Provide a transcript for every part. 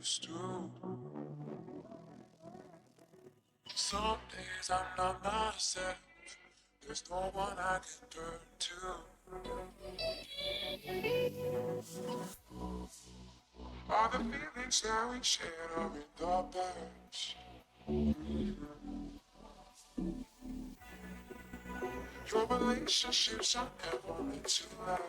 used to. Some days I'm not myself. There's no one I can turn to. All the feelings that we shared are in the past. Your relationships are never meant to last.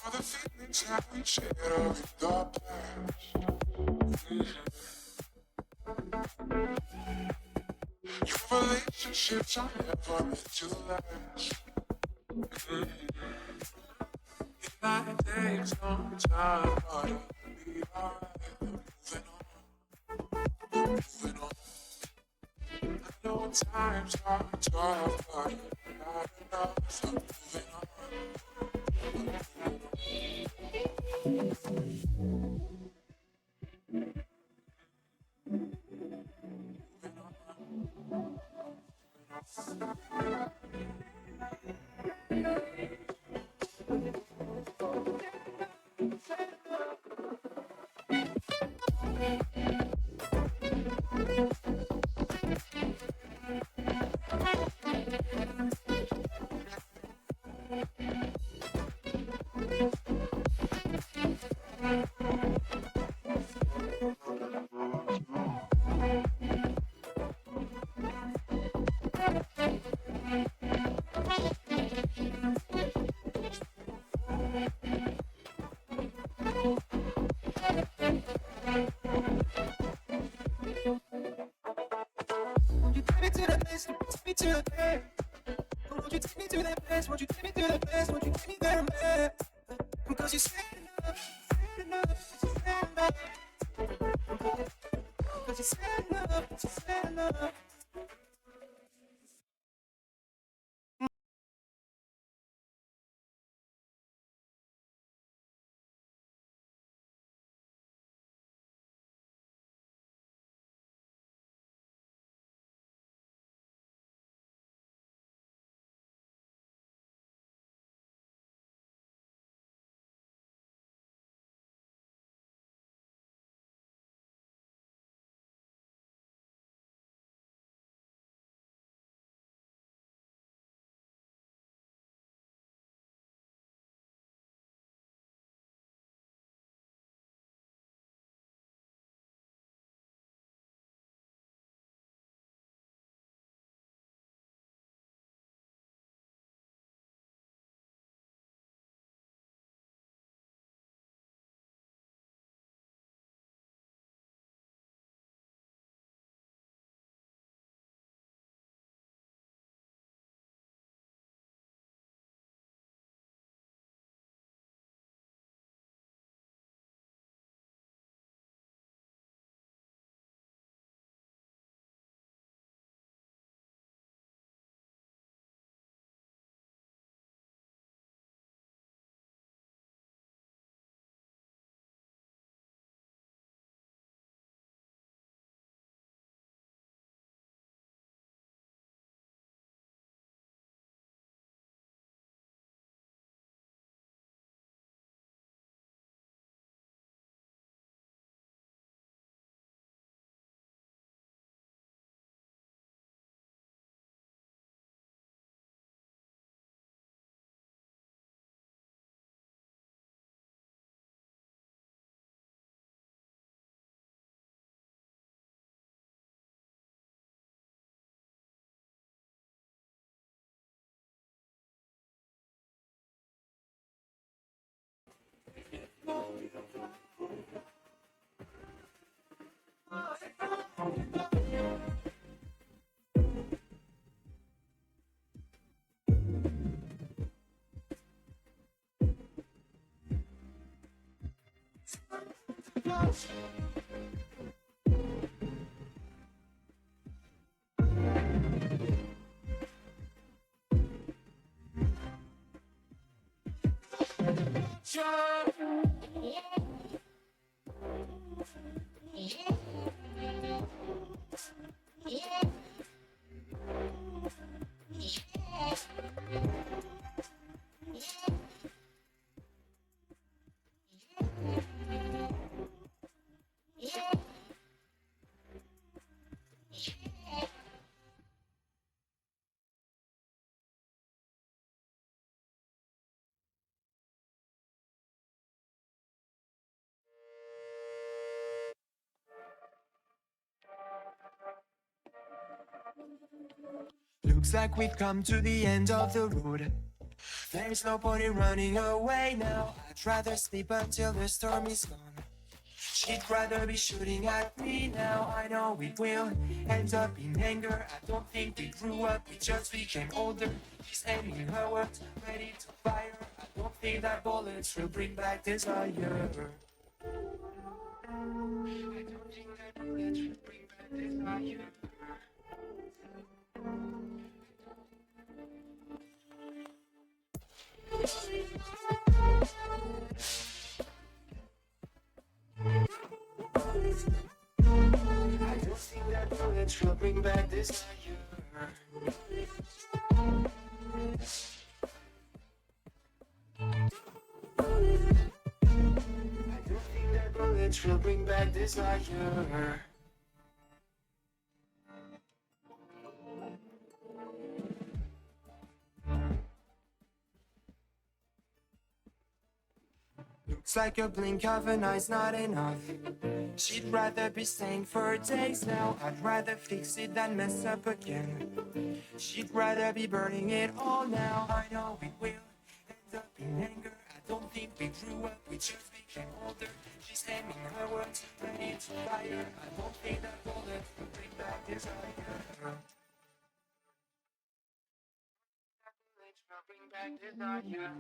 All the feelings that we shared are in the past. Your relationships are never meant to last. It might take some time, but it'll be alright. Moving on. I know times are tough, but it's not enough. I'm moving on. Won't you take me to that place? Take me to the place. Won't you take me to that place? Won't you take me to that place? Won't you take me there, man? Because you said enough, you said enough. Because you said enough, you said enough. Looks like we've come to the end of the road. There's no point in running away now. I'd rather sleep until the storm is gone. She'd rather be shooting at me now. I know we will end up in anger. I don't think we grew up, we just became older. She's aiming her words, ready to fire. I don't think that bullets will bring back desire. I don't think that bullets will bring back desire. I don't think that bullets will bring back desire. I don't think that bullets will bring back desire. Looks like a blink of an eye's not enough. She'd rather be staying for days now. I'd rather fix it than mess up again. She'd rather be burning it all now. I know we will end up in anger. I don't think we grew up, we just became older. She's aiming her words, ready to fire. I don't think that bullet will bring back desire. That bullet will bring back desire.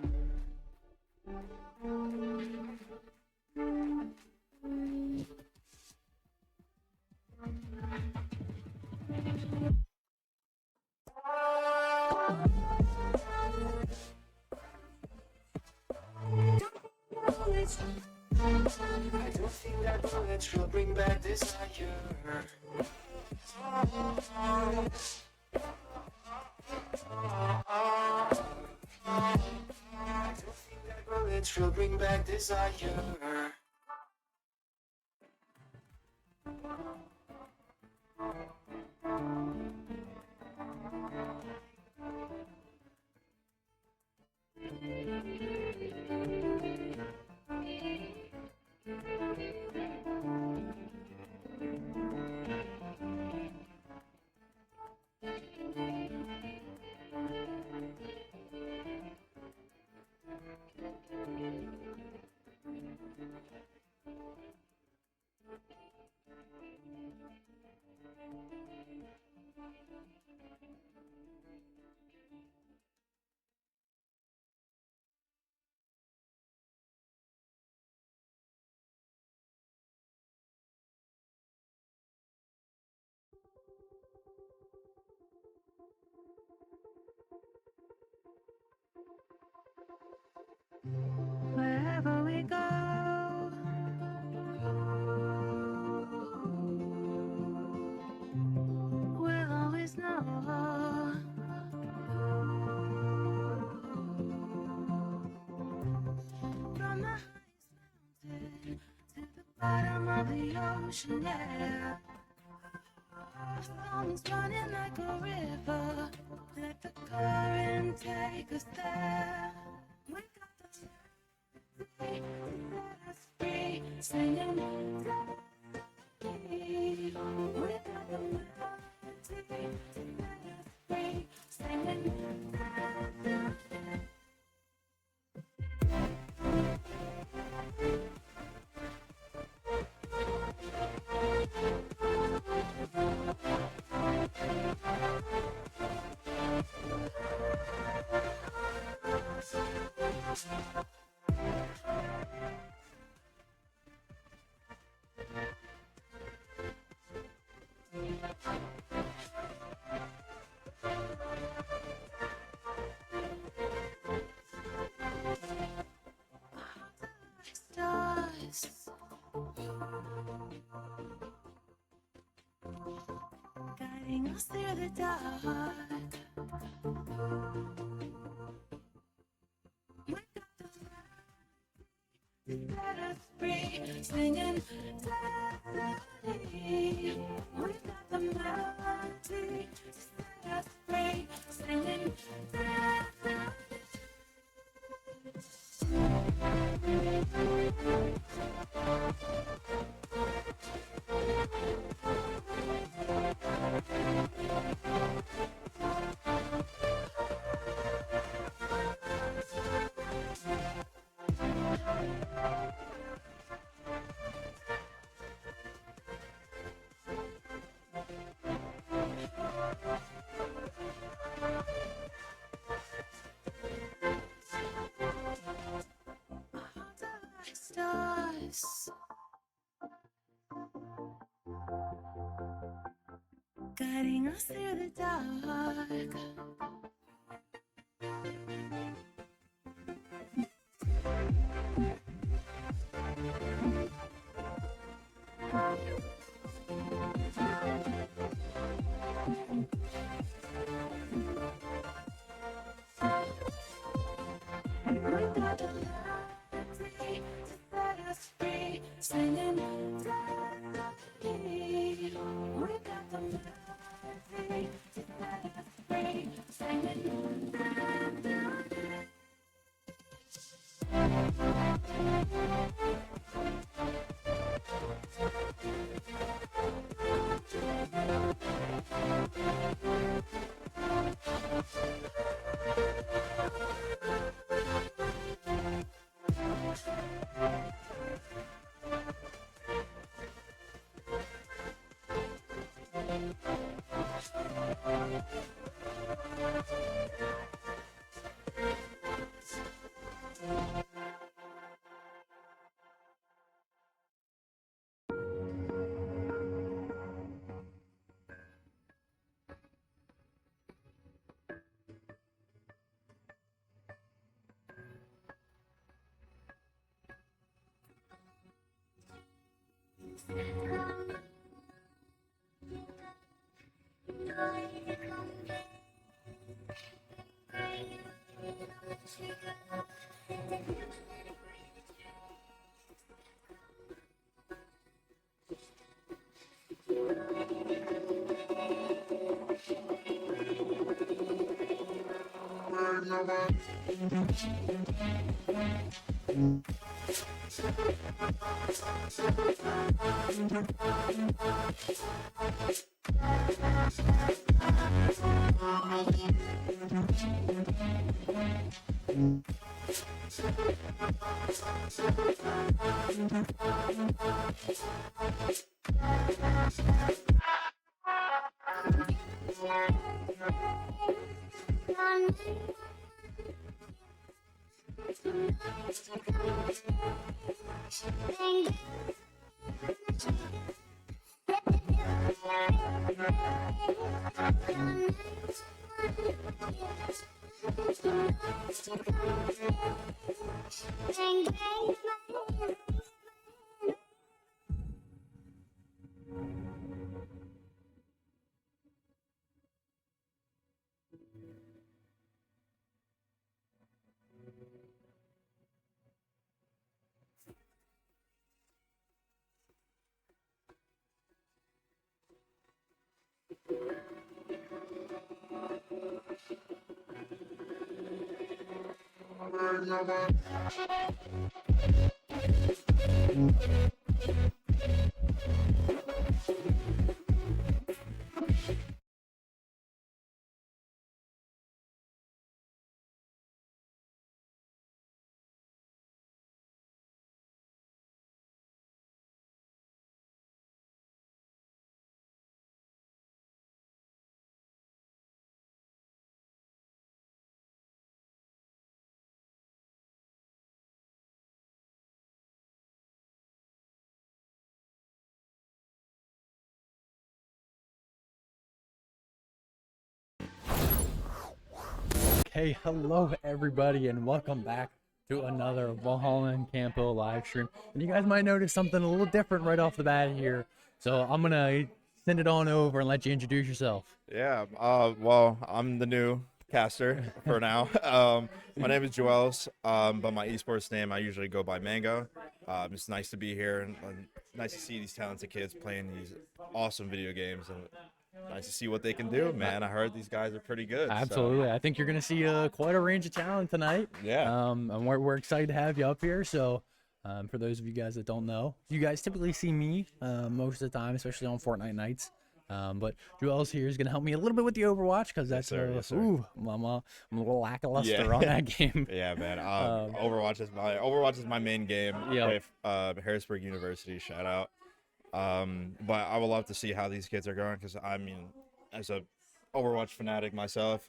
I don't think that bullets will bring back desire. I don't think that bullets will bring back desire. Wherever we go, we'll always know. From the highest mountain to the bottom of the ocean, yeah. The storm is running like a river. Let the current take us there. We got the melody to set us free, singing melody. We got the melody to set us free, singing melody. guiding us through the dark. We got the set us free, singing destiny. We got the melody to set us free, singing destiny. Stars guiding us through the dark. We got the melody to set us free, singing destiny. We got the melody to set us free, singing destiny. Hey, hello everybody, and welcome back to another Valhalla and Campo live stream. And you guys might notice something a little different right off the bat here. So I'm gonna send it on over and let you introduce yourself. Yeah, well, I'm the new caster for now. My name is Joels, but my esports name I usually go by Mango. It's nice to be here and nice to see these talented kids playing these awesome video games and nice to see what they can do, man. I heard these guys are pretty good. Absolutely. I think you're going to see quite a range of talent tonight. Yeah. And we're excited to have you up here. So for those of you guys that don't know, you guys typically see me most of the time, especially on Fortnite nights. But Joel's here is going to help me a little bit with the Overwatch because that's Yes, sir. ooh, I'm a little lackluster Yeah. on that game. Yeah, man. Overwatch is my main game. Yep. Harrisburg University, shout out. But I would love to see how these kids are going because I mean, as a Overwatch fanatic myself,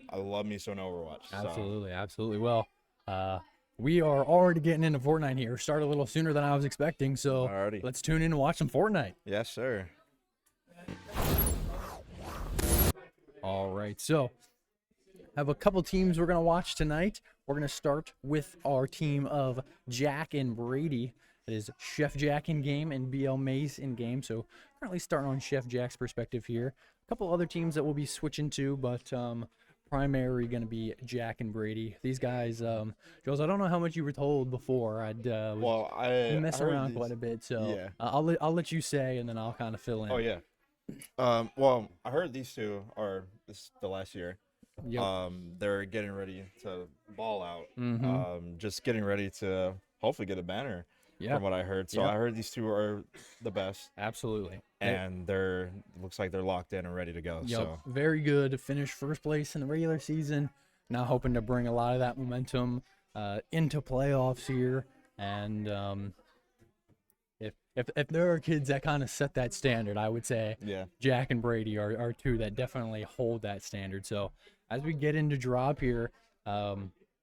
I love me some Overwatch. So. Absolutely. Well, we are already getting into Fortnite here. Started a little sooner than I was expecting, so Alrighty. let's tune in and watch some Fortnite. Yes, sir. All right, so have a couple teams we're going to watch tonight. We're going to start with our team of Jack and Brady. It is Chef Jack in game and BL Mace in game. So currently starting on Chef Jack's perspective here. A couple other teams that we'll be switching to, but primary going to be Jack and Brady. These guys, Jules, I don't know how much you were told before. I mess around quite a bit, so Yeah. I'll let you say, and then I'll kind of fill in. Oh yeah. Well, I heard these two are this the last year. Yep. They're getting ready to ball out. Mhm. Just getting ready to hopefully get a banner. Yeah. From what I heard. So Yep. I heard these two are the best, Absolutely. and looks like they're locked in and ready to go. Yep. So Very good. Finished first place in the regular season. Now hoping to bring a lot of that momentum into playoffs here. And if there are kids that kind of set that standard, I would say yeah. Jack and Brady are two that definitely hold that standard. So as we get into drop here,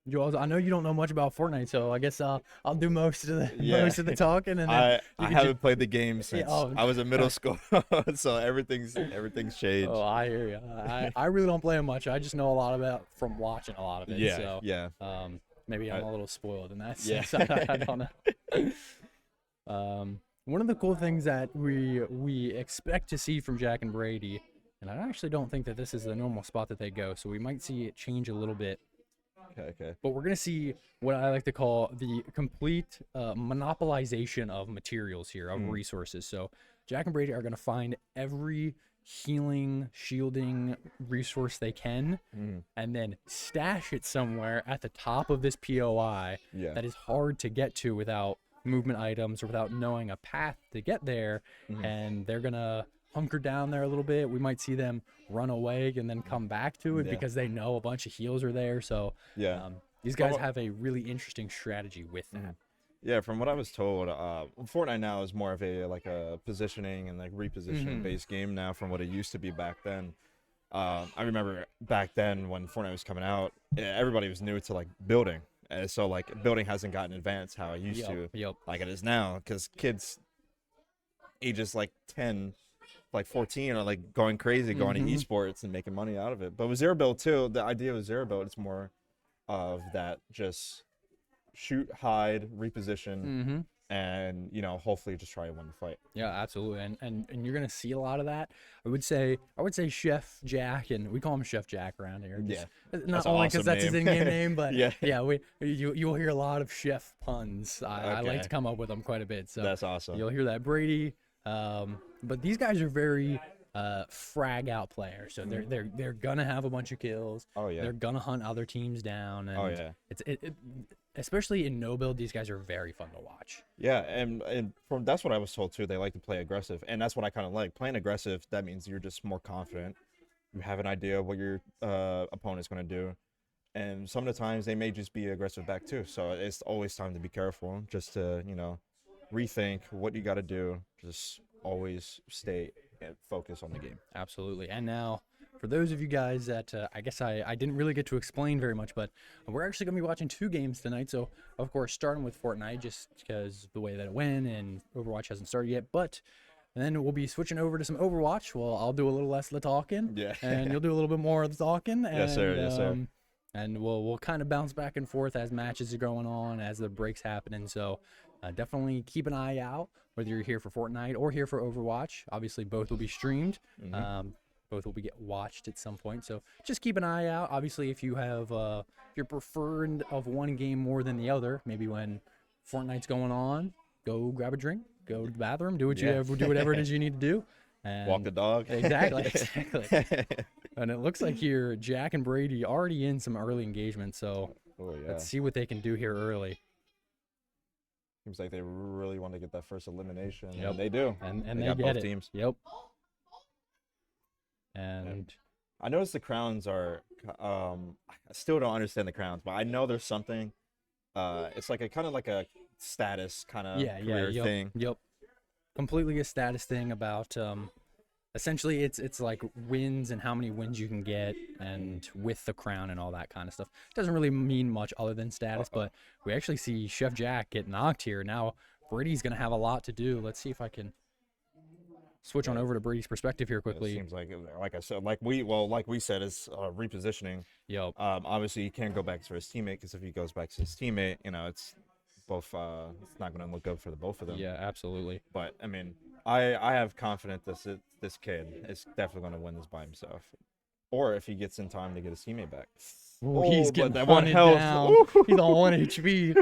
Joel, I know you don't know much about Fortnite, so I guess I'll do most of the talking. And then I you can haven't played the game since oh. I was in middle school, so everything's changed. Oh, I hear you. I really don't play it much. I just know a lot about from watching a lot of it. Yeah, So, yeah. Maybe I'm a little spoiled in that Yeah. sense. I don't know. One of the cool things that we expect to see from Jack and Brady, and I actually don't think that this is the normal spot that they go, so we might see it change a little bit. Okay. But we're going to see what I like to call the complete monopolization of materials here, of resources. So Jack and Brady are going to find every healing, shielding resource they can, and then stash it somewhere at the top of this POI Yeah. that is hard to get to without movement items or without knowing a path to get there. And they're going to hunker down there a little bit. We might see them run away and then come back to it Yeah. because they know a bunch of heals are there. So Yeah. these guys have a really interesting strategy with that. Yeah, from what I was told, Fortnite now is more of a positioning and like repositioning based game now from what it used to be back then. I remember back then when Fortnite was coming out, everybody was new to like building, and so like building hasn't gotten advanced how it used to, like it is now, because kids ages like 10, like 14 are like going crazy, going to esports and making money out of it. But with Zero Build too, the idea with Zero Build is more of that just shoot, hide, reposition, and hopefully just try to win the fight. Yeah, absolutely. And you're gonna see a lot of that. I would say Chef Jack, and we call him Chef Jack around here. Yeah, Not that's only an because awesome that's his name. in-game name, but Yeah. you'll hear a lot of chef puns. I like Okay. to come up with them quite a bit. So That's awesome. You'll hear that Brady. But these guys are very frag out players, so they're gonna have a bunch of kills. Oh yeah. They're gonna hunt other teams down. And Oh, yeah. It especially in no build, these guys are very fun to watch. Yeah, and from that's what I was told too. They like to play aggressive, and that's what I kind of like. Playing aggressive, that means you're just more confident. You have an idea of what your opponent's going to do, and some of the times they may just be aggressive back too. So it's always time to be careful, just to rethink what you got to do. Just always stay focused on the game. Absolutely. And now, for those of you guys that I guess I didn't really get to explain very much, but we're actually going to be watching 2 games tonight. So, of course, starting with Fortnite, just because the way that it went and Overwatch hasn't started yet. But then we'll be switching over to some Overwatch. Well, I'll do a little less of the talking. Yeah. And you'll do a little bit more of the talking. And, Yes, sir. Yes, sir. And we'll kind of bounce back and forth as matches are going on, as the breaks happening. So definitely keep an eye out, whether you're here for Fortnite or here for Overwatch. Obviously, both will be streamed. Both will be get watched at some point. So just keep an eye out. Obviously, if you have if you're preferred of one game more than the other, maybe when Fortnite's going on, go grab a drink, go to the bathroom, do whatever it is you need to do. And Walk the dog. Exactly, exactly. And it looks like here Jack and Brady already in some early engagement. So Oh yeah. let's see what they can do here early. Seems like they really want to get that first elimination. Yep. And they do. And They they got get both it. teams. Yep. And I noticed the crowns are. I still don't understand the crowns, but I know there's something. It's like a kind of like a status kind of career yep, thing. Yep. Completely a status thing about essentially it's like wins and how many wins you can get and with the crown and all that kind of stuff. Doesn't really mean much other than status, but we actually see Chef Jack get knocked here. Now Brady's gonna have a lot to do. Let's see if I can switch on over to Brady's perspective here It quickly. seems like I said, like we said, it's repositioning. Yep. Obviously, he can't go back to his teammate because if he goes back to his teammate, it's both. It's not going to look good for the both of them. Yeah, absolutely. But I mean, I have confidence this kid is definitely going to win this by himself, or if he gets in time to get his teammate back. Ooh, he's but getting that one hunted health. down. He's on 1 HP. I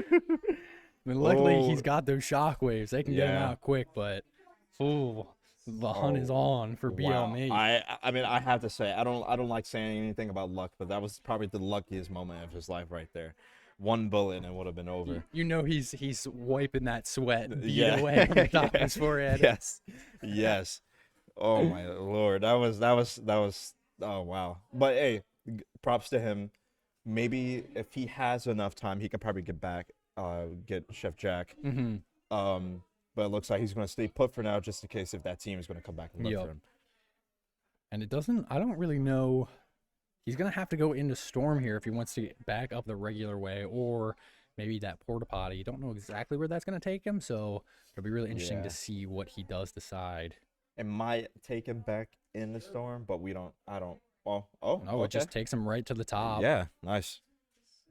mean, luckily he's got those shockwaves. They can get him Yeah. out quick, but the hunt is on for Wow. BL8. I mean, I have to say, I don't like saying anything about luck, but that was probably the luckiest moment of his life right there. One bullet and it would have been over. You know he's wiping that sweat and bead Yeah. away from the top of his forehead. Yes. Oh my lord, that was. Oh wow. But hey, props to him. Maybe if he has enough time, he can probably get back, get Chef Jack. But it looks like he's going to stay put for now, just in case if that team is going to come back and look Yep. for him. And I don't really know. He's going to have to go into Storm here if he wants to get back up the regular way, or maybe that porta potty. You don't know exactly where that's going to take him, so it'll be really interesting to Yeah. see what he does decide. It might take him back in the storm, but I don't. Oh, No, okay. it just takes him right to the top. Yeah, nice.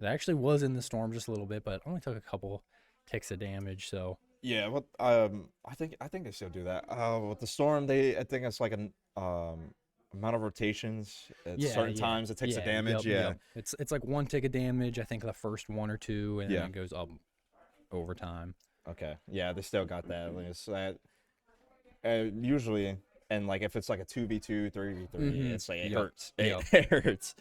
It actually was in the Storm just a little bit, but only took a couple ticks of damage, so. Yeah, well, I think they still do that. With the storm, I think it's like an amount of rotations at certain times. It takes a damage. Yep. It's like 1 tick of damage. I think the first 1 or 2, and Yeah. then it goes up over time. Okay. Yeah, they still got that. Like, it's that. Usually, and like if it's like a 2v2, 3v3, it's like it Yep. hurts. Yep. It hurts.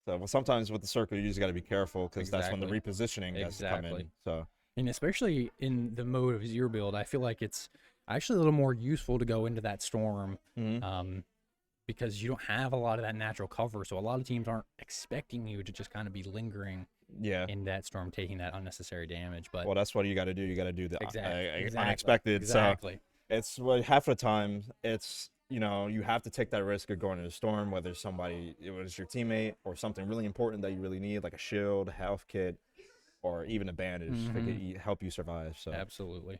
So well, sometimes with the circle, you just got to be careful because that's when the Exactly. repositioning has to come in. Exactly. So. And especially in the mode of zero build, I feel like it's actually a little more useful to go into that Storm because you don't have a lot of that natural cover. So a lot of teams aren't expecting you to just kind of be lingering Yeah. in that Storm, taking that unnecessary damage. But Well, that's what you got to do. You got to do the exactly. unexpected. Exactly. So it's half the time it's you have to take that risk of going to the storm, whether it was your teammate or something really important that you really need, like a shield, a health kit, or even a bandage that could help you survive. So Absolutely.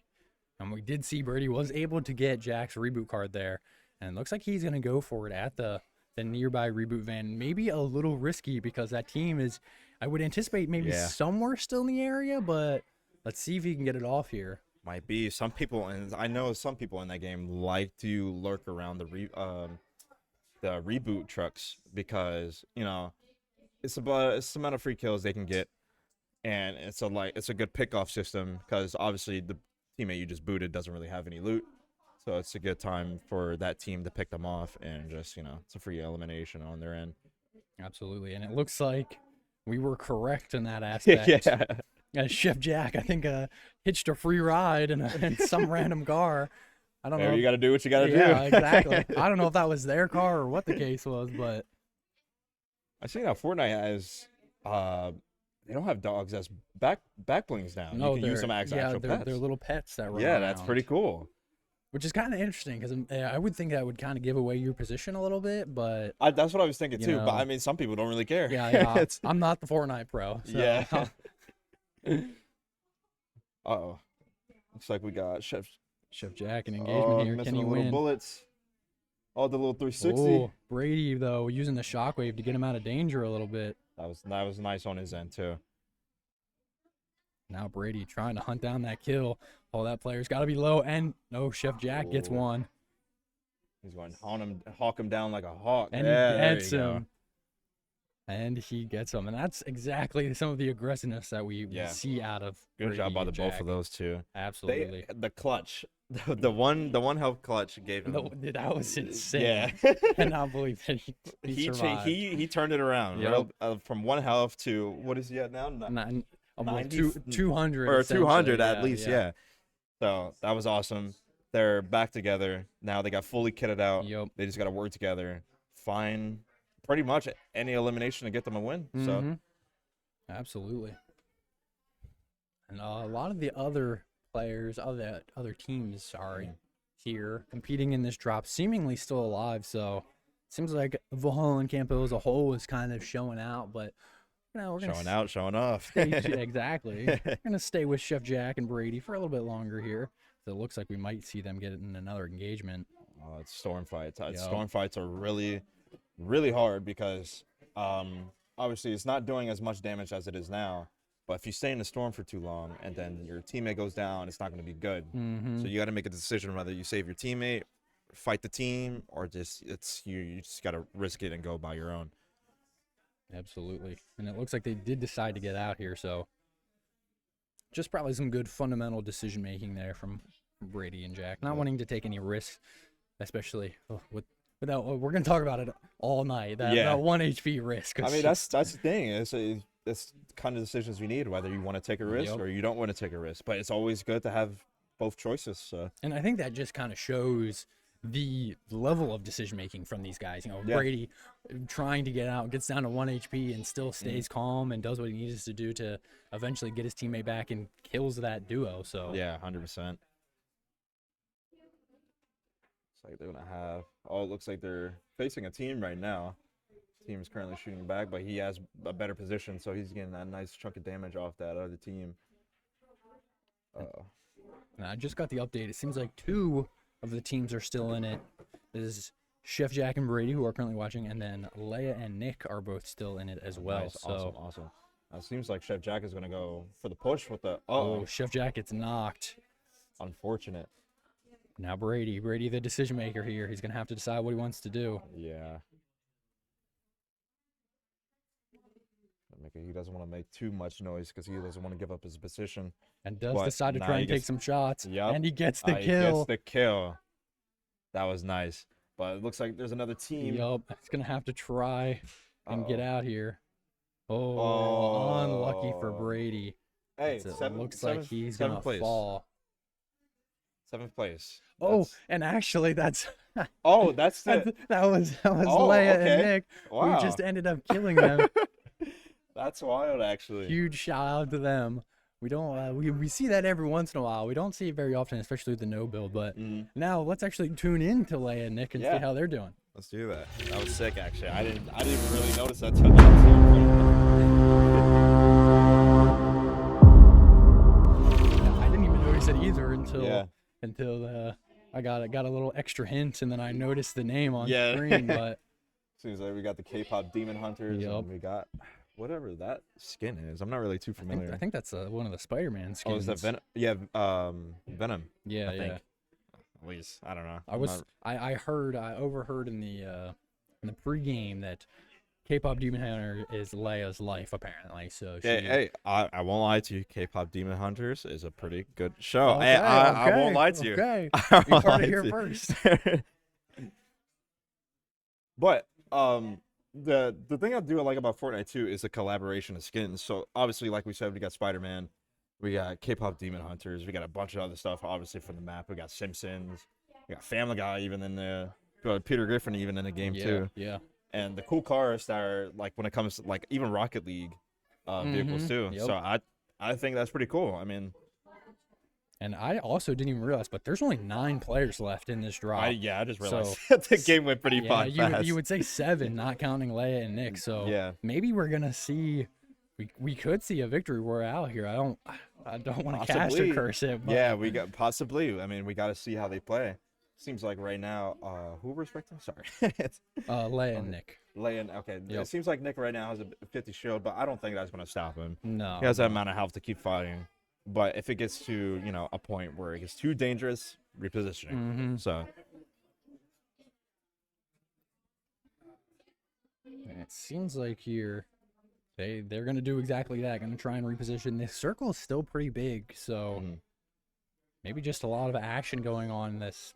And we did see Brady was able to get Jack's reboot card there. And it looks like he's going to go for it at the nearby reboot van. Maybe a little risky because that team is, I would anticipate maybe somewhere still in the area, but let's see if he can get it off here. might be some people, and I know some people in that game like to lurk around the reboot trucks because it's the amount of free kills they can get. And it's a good pickoff system because obviously the teammate you just booted doesn't really have any loot, so it's a good time for that team to pick them off and just it's a free elimination on their end. Absolutely, and it looks like we were correct in that aspect. Chef Jack, I think, hitched a free ride in some random car. I don't know. You got to do what you got to do. Yeah, exactly. I don't know if that was their car or what the case was, but I see now Fortnite has they don't have dogs as back blings now. no, you can use them as actual pets. they're little pets that run Yeah, that's around, pretty cool. which is kind of interesting because I would think that would kind of give away your position a little bit, but That's what I was thinking You too. But know. I mean, some people don't really care. yeah, It's- I'm not the Fortnite pro. So. Yeah. Uh-oh. Looks like we got Chef Jack in engagement here. missing Can he the little win? bullets. Oh, the little 360. Oh, Brady though using the shockwave to get him out of danger a little bit. That was nice on his end too. Now Brady trying to hunt down that kill. Oh, that player's got to be low. And no, Chef Jack gets Ooh. one. He's going to hawk him down like a hawk. And Yeah, he there gets you go. him. And he gets him. And that's exactly some of the aggressiveness that we see out of Good Brady job by and the both Jack. of those two. Absolutely. The clutch, the one health clutch gave him. That was insane. Yeah. I cannot believe that he survived. he turned it around. Yep. From 1 health to what is he at now? Almost 90 200 or essentially. 200 at least. Yeah. So that was awesome. They're back together now. They got fully kitted out. Yep. They just got to work together. Find pretty much any elimination to get them a win. So Mhm. Absolutely. And a lot of the other players, other teams, here competing in this drop, seemingly still alive. So it seems like VHEL and Campo as a whole is kind of showing out, but we're gonna showing out, showing off. exactly. We're gonna stay with Chef Jack and Brady for a little bit longer here. So it looks like we might see them get in another engagement. It's storm fights. Yep. Storm fights are really, really hard because obviously it's not doing as much damage as it is now. But if you stay in the storm for too long and then your teammate goes down, it's not going to be good. Mm-hmm. So you got to make a decision whether you save your teammate, fight the team, or you just got to risk it and go by your own. Absolutely. And it looks like they did decide to get out here, so just probably some good fundamental decision making there from Brady and Jack. Not wanting to take any risks, especially without we're gonna talk about it all night. That 1 HP risk. I mean, that's the thing. It's the kind of decisions we need, whether you want to take a risk or you don't want to take a risk. But it's always good to have both choices. So. And I think that just kind of shows the level of decision making from these guys. Brady trying to get out, gets down to 1 HP and still stays calm and does what he needs to do to eventually get his teammate back and kills that duo. So yeah, 100%. It's like they're gonna have. Oh, it looks like they're facing a team right now. Team is currently shooting back, but he has a better position, so he's getting that nice chunk of damage off that other team. And I just got the update. It seems like 2 of the teams are still in it. This is Chef Jack and Brady, who are currently watching, and then Leia and Nick are both still in it as well. Nice, so awesome. It seems like Chef Jack is gonna go for the push with the. Chef Jack gets knocked. Unfortunate. Now Brady, the decision maker here. He's gonna have to decide what he wants to do. Yeah. He doesn't want to make too much noise because he doesn't want to give up his position. And does decide to try and take some shots. Yep. And he gets the He kill. gets the kill. That was nice. But it looks like there's another team. Yup. He's gonna have to try and get out here. Unlucky for Brady. Hey, It looks like he's gonna fall. 7th place. And actually, that's That's it. that was Leia and Nick. Wow. We just ended up killing them. That's wild, actually. Huge shout out to them. We don't we see that every once in a while. We don't see it very often, especially with the no build. But now let's actually tune in to Leia and Nick and see how they're doing. Let's do that. That was sick, actually. I didn't really notice that till I didn't even notice it either until I got a little extra hint, and then I noticed the name on screen. But seems like we got the K-pop Demon Hunters, and we got whatever that skin is. I'm not really too familiar. I think that's one of the Spider-Man skins. Oh, is that Venom? Yeah, Venom. Yeah, I think. yeah. At least I don't know. I overheard in the pregame that K-pop Demon Hunter is Leia's life apparently. So I won't lie to you. K-pop Demon Hunters is a pretty good show. Okay, I won't lie to you. Okay, I you won't heard lie it here to you. first. But the thing I do like about Fortnite too is the collaboration of skins. So obviously, like we said, we got Spider-Man, we got K-pop Demon Hunters, we got a bunch of other stuff. Obviously from the map, we got Simpsons, we got Family Guy even in the Peter Griffin even in the game too. Yeah. And the cool cars that are like when it comes to like even Rocket League vehicles too. Yep. So I think that's pretty cool. I mean. And I also didn't even realize, but there's only 9 players left in this draw. I just realized the game went pretty fast. You would say 7, not counting Leia and Nick. So maybe we're gonna see, we could see a victory royale here. I don't want to cast or curse it. But we got possibly. I mean, we got to see how they play. seems like right now, who we're expecting? Sorry. It's, Leia and Nick. Laying, okay. Yep. It seems like Nick right now has a 50 shield, but I don't think that's going to stop him. No. He has that no. amount of health to keep fighting. But if it gets to, a point where it gets too dangerous, repositioning. Mhm. So, And it seems like here they're gonna do exactly that. Gonna try and reposition. This circle is still pretty big, so mhm. maybe just a lot of action going on in this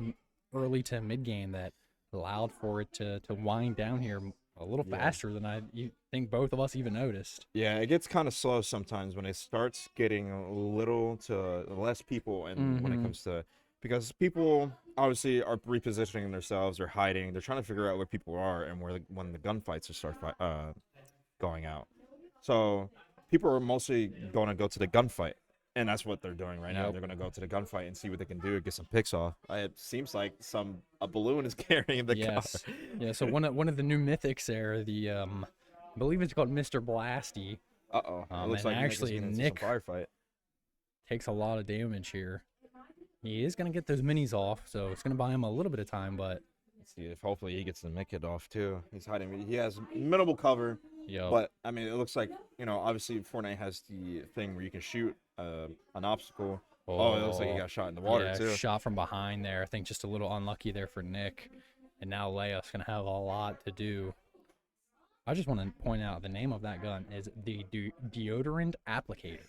early to mid game that allowed for it to wind down here a little Yeah. faster than you think both of us even noticed. Yeah, it gets kind of slow sometimes when it starts getting a little to less people, and when it Mhm. comes to, because people obviously are repositioning themselves, they're hiding, they're trying to figure out where people are and when the gunfights start going out. So people are mostly going to go to the gunfight, and that's what they're doing right now. Yep. They're going to go to the gunfight and see what they can do, get some picks off. It seems like a balloon is carrying the Yes. car. Yeah. So one of the new mythics there, the I believe it's called Mr. Blasty, Uh-oh. It looks and like actually Nick is Nick- getting into some firefight. takes a lot of damage here. He is gonna get those minis off, so it's gonna buy him a little bit of time, but Let's see if hopefully he gets the mid kit off too. He's hiding. He has minimal cover, yo, but I mean, it looks like obviously Fortnite has the thing where you can shoot an obstacle. Oh, it looks like he got shot in the water yeah, too. shot from behind there. I think just a little unlucky there for Nick, and now Leia's gonna have a lot to do. I just want to point out the name of that gun is the deodorant applicator.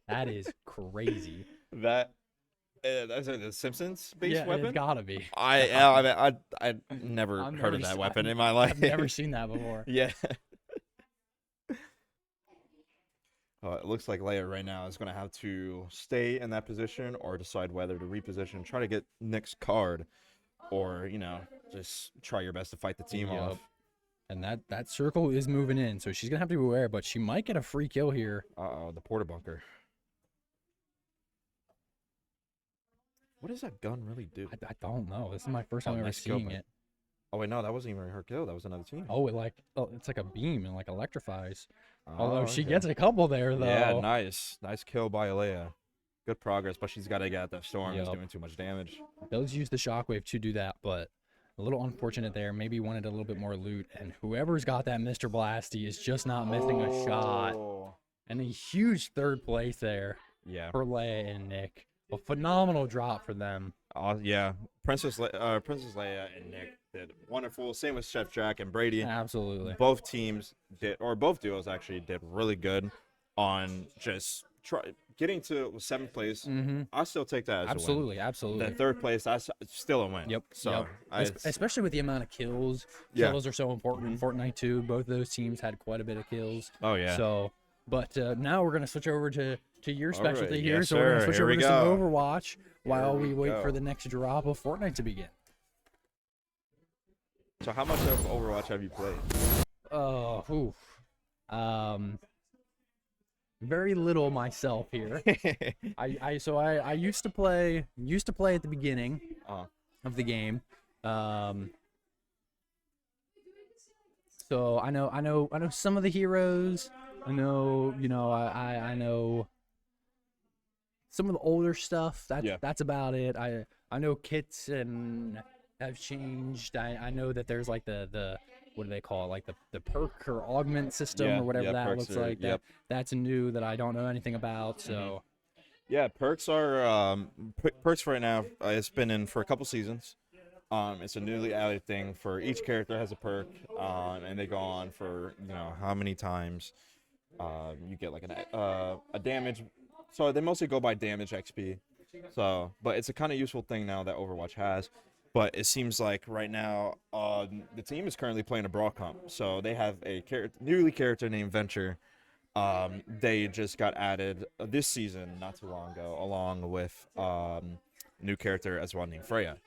That is crazy. That's a Simpsons based Yeah, weapon. it's gotta be. I never I've heard never of that s- weapon I've- in my life. I've never seen that before. Yeah. It looks like Leia right now is going to have to stay in that position or decide whether to reposition, try to get Nick's card, or just try your best to fight the team Yup. off. And that circle is moving in, so she's gonna have to be aware, but she might get a free kill here. Uh-oh, the porta bunker. What does that gun really do? I don't know. This is my first time ever nice kill seeing by- it. Oh wait, no, that wasn't even her kill. That was another team. Oh, it's like a beam and like electrifies. Although she okay. gets a couple there though. Yeah, nice kill by Leia. Good progress, but she's got to get out that storm. It's Yup. doing too much damage. Does use the shockwave to do that, but a little unfortunate there. Maybe wanted a little bit more loot, and whoever's got that Mr. Blasty is just not missing a shot. Oh. And a huge third place there Yeah. for Leia and Nick. A phenomenal drop for them. Yeah. Princess Leia and Nick did wonderful. Same with Chef Jack and Brady. Absolutely. Both teams did, or both duos actually did really good on just getting to 7th place. Mm-hmm. I still take that as a win. Absolutely, absolutely. Then 3rd place, that's still a win. Yep. So yep. Especially with the amount of kills. Yeah. Mm-hmm. Kills are so important in Fortnite too. Both those teams had quite a bit of kills. Oh yeah. So, but now we're gonna switch over to your All right. specialty here. Yes, So we're gonna sir. switch Here over we to some go. Overwatch while Here we we wait for go. the next drop of Fortnite to begin. So how much of Overwatch have you played? Oh, very little myself here. I used to play at the beginning Uh-huh. of the game. So I know some of the heroes. I know I know some of the older stuff. Yeah. That's about it. I know kits and have changed. I know that there's like the what do they call it, like the perk or augment system Yeah, or whatever yeah, that perks looks are- like. yep. That's new that I don't know anything about. So Yeah, perks are perks right now. It's been in for a couple seasons. It's a newly added thing for each character has a perk, and they go on for how many times. You get like a damage. So they mostly go by damage XP. So, but it's a kind of useful thing now that Overwatch has. But it seems like right now, the team is currently playing a brawl comp. So they have a newly character named Venture. They just got added this season, not too long ago, along with new character as well named Freya.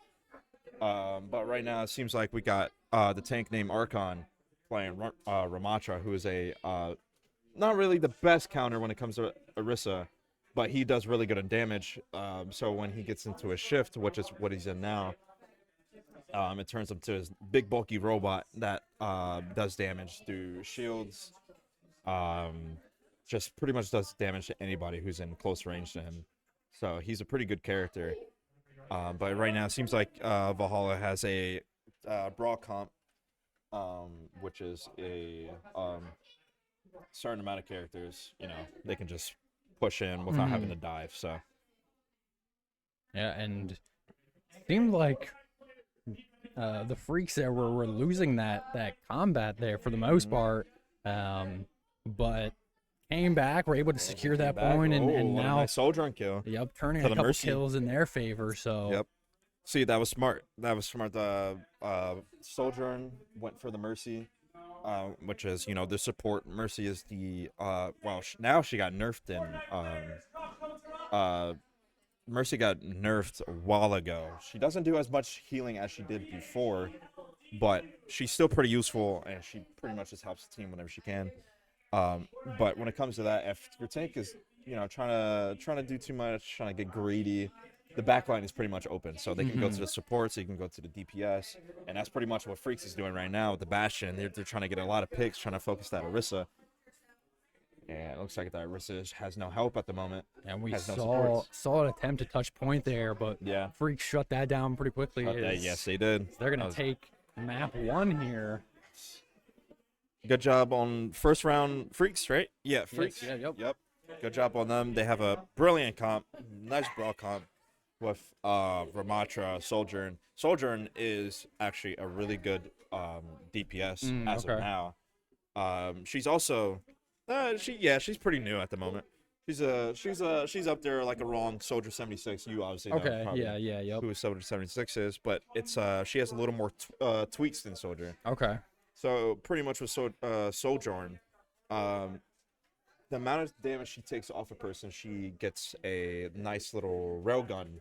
But right now it seems like we got the tank named Archon playing Ramatra, who is a not really the best counter when it comes to Orisa, but he does really good on damage. So when he gets into a shift, which is what he's in now, it turns him to his big bulky robot that does damage through shields. Just pretty much does damage to anybody who's in close range to him. So he's a pretty good character. But right now, it seems like Valhalla has a brawl comp, which is a certain amount of characters. They can just push in without having to dive. So Yeah, and seemed like the Phreakz there were losing that combat there for the most part, but came back, were able to secure that point, and now nice soldier and kill. yep, turning For a the couple Mercy. kills in their favor. So Yep. See, that was smart. The Sojourn went for the Mercy, which is the support. Mercy is the now she got nerfed Mercy got nerfed a while ago. She doesn't do as much healing as she did before, but she's still pretty useful, and she pretty much just helps the team whenever she can. But when it comes to that, if your tank is trying to do too much, trying to get greedy, the backline is pretty much open, so they can go to the support, so you can go to the DPS, and that's pretty much what Phreakz is doing right now with the Bastion. They're trying to get a lot of picks, trying to focus that Orisa. And it looks like that Orisa has no help at the moment. and we has no saw supports. an attempt to touch point there, but Yeah. Phreakz shut that down pretty quickly. Yes, they did. They're That gonna was- take map 1 here. Good job on first round Phreakz, right? Yeah, Phreakz. yeah, yep. Good job on them. They have a brilliant comp, nice brawl comp with Ramatra, Sojourn. Sojourn is actually a really good DPS as okay. of now. She's also she's pretty new at the moment. She's up there like a wrong Soldier 76. You obviously know Okay, probably yep. who Soldier 76 is, but it's she has a little more tweaks than Soldier. Okay. So pretty much with Sojourn, the amount of damage she takes off a person, she gets a nice little railgun,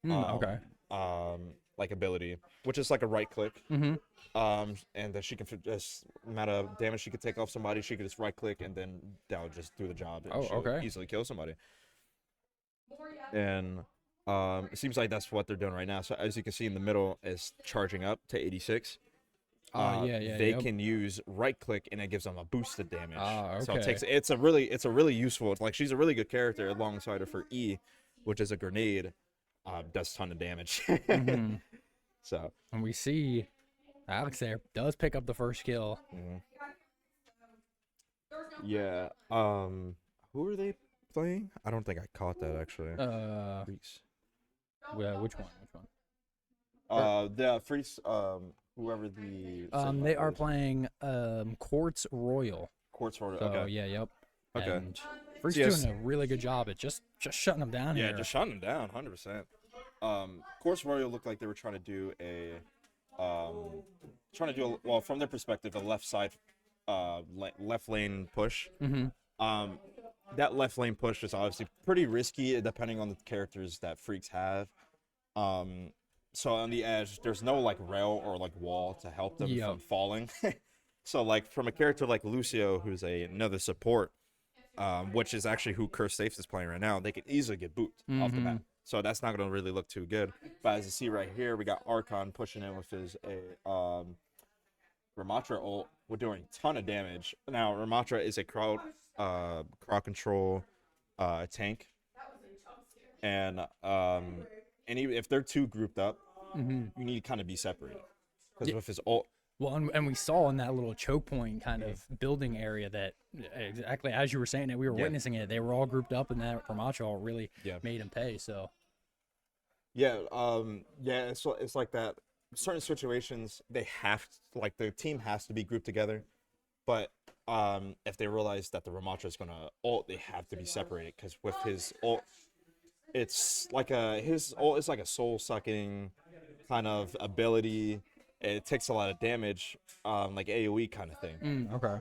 Okay. like ability, which is like a right click. Mm-hmm. And then she can just amount of damage she could take off somebody, she could just right click, and then that'll just do the job. And Oh, she'll okay. easily kill somebody. And it seems like that's what they're doing right now. So as you can see in the middle is charging up to 86. They yep. can use right click and it gives them a boosted damage. So okay. it's a really useful, like she's a really good character alongside of her E, which is a grenade, does a ton of damage. Mhm. So And we see Alex there does pick up the first kill. yeah, who are they playing? I don't think I caught that actually. Phreakz. Which one? The Phreakz, whoever the They are playing Quartz Royal. Quartz Royal. So Okay. yeah, yep. Okay. And Phreakz Yes. doing a really good job at just shutting them down Yeah, here. just shutting them down, 100%. Quartz Royal looked like they were trying to do from their perspective, a left side, left lane push. Mm-hmm. That left lane push is obviously pretty risky depending on the characters that Phreakz have. So on the edge, there's no like rail or like wall to help them Yep. from falling. So like from a character like Lucio, who's another support, which is actually who Curse Safes is playing right now, they could easily get booped off the bat. So that's not going to really look too good. But as you see right here, we got Archon pushing in with his Ramatra ult. We're doing a ton of damage. Now, Ramatra is a crowd control tank. And even if they're too grouped up, you need to kind of be separated. Because with his ult, Well, and we saw in that little choke point kind of building area that exactly as you were saying it, we were witnessing it. They were all grouped up, and that Ramacho really made him pay. So it's like that. Certain situations they have like the team has to be grouped together, but if they realize that the Ramatra is gonna ult, they have to be separated because with his ult, his ult is like a soul sucking kind of ability. It takes a lot of damage, like AoE kind of thing. okay.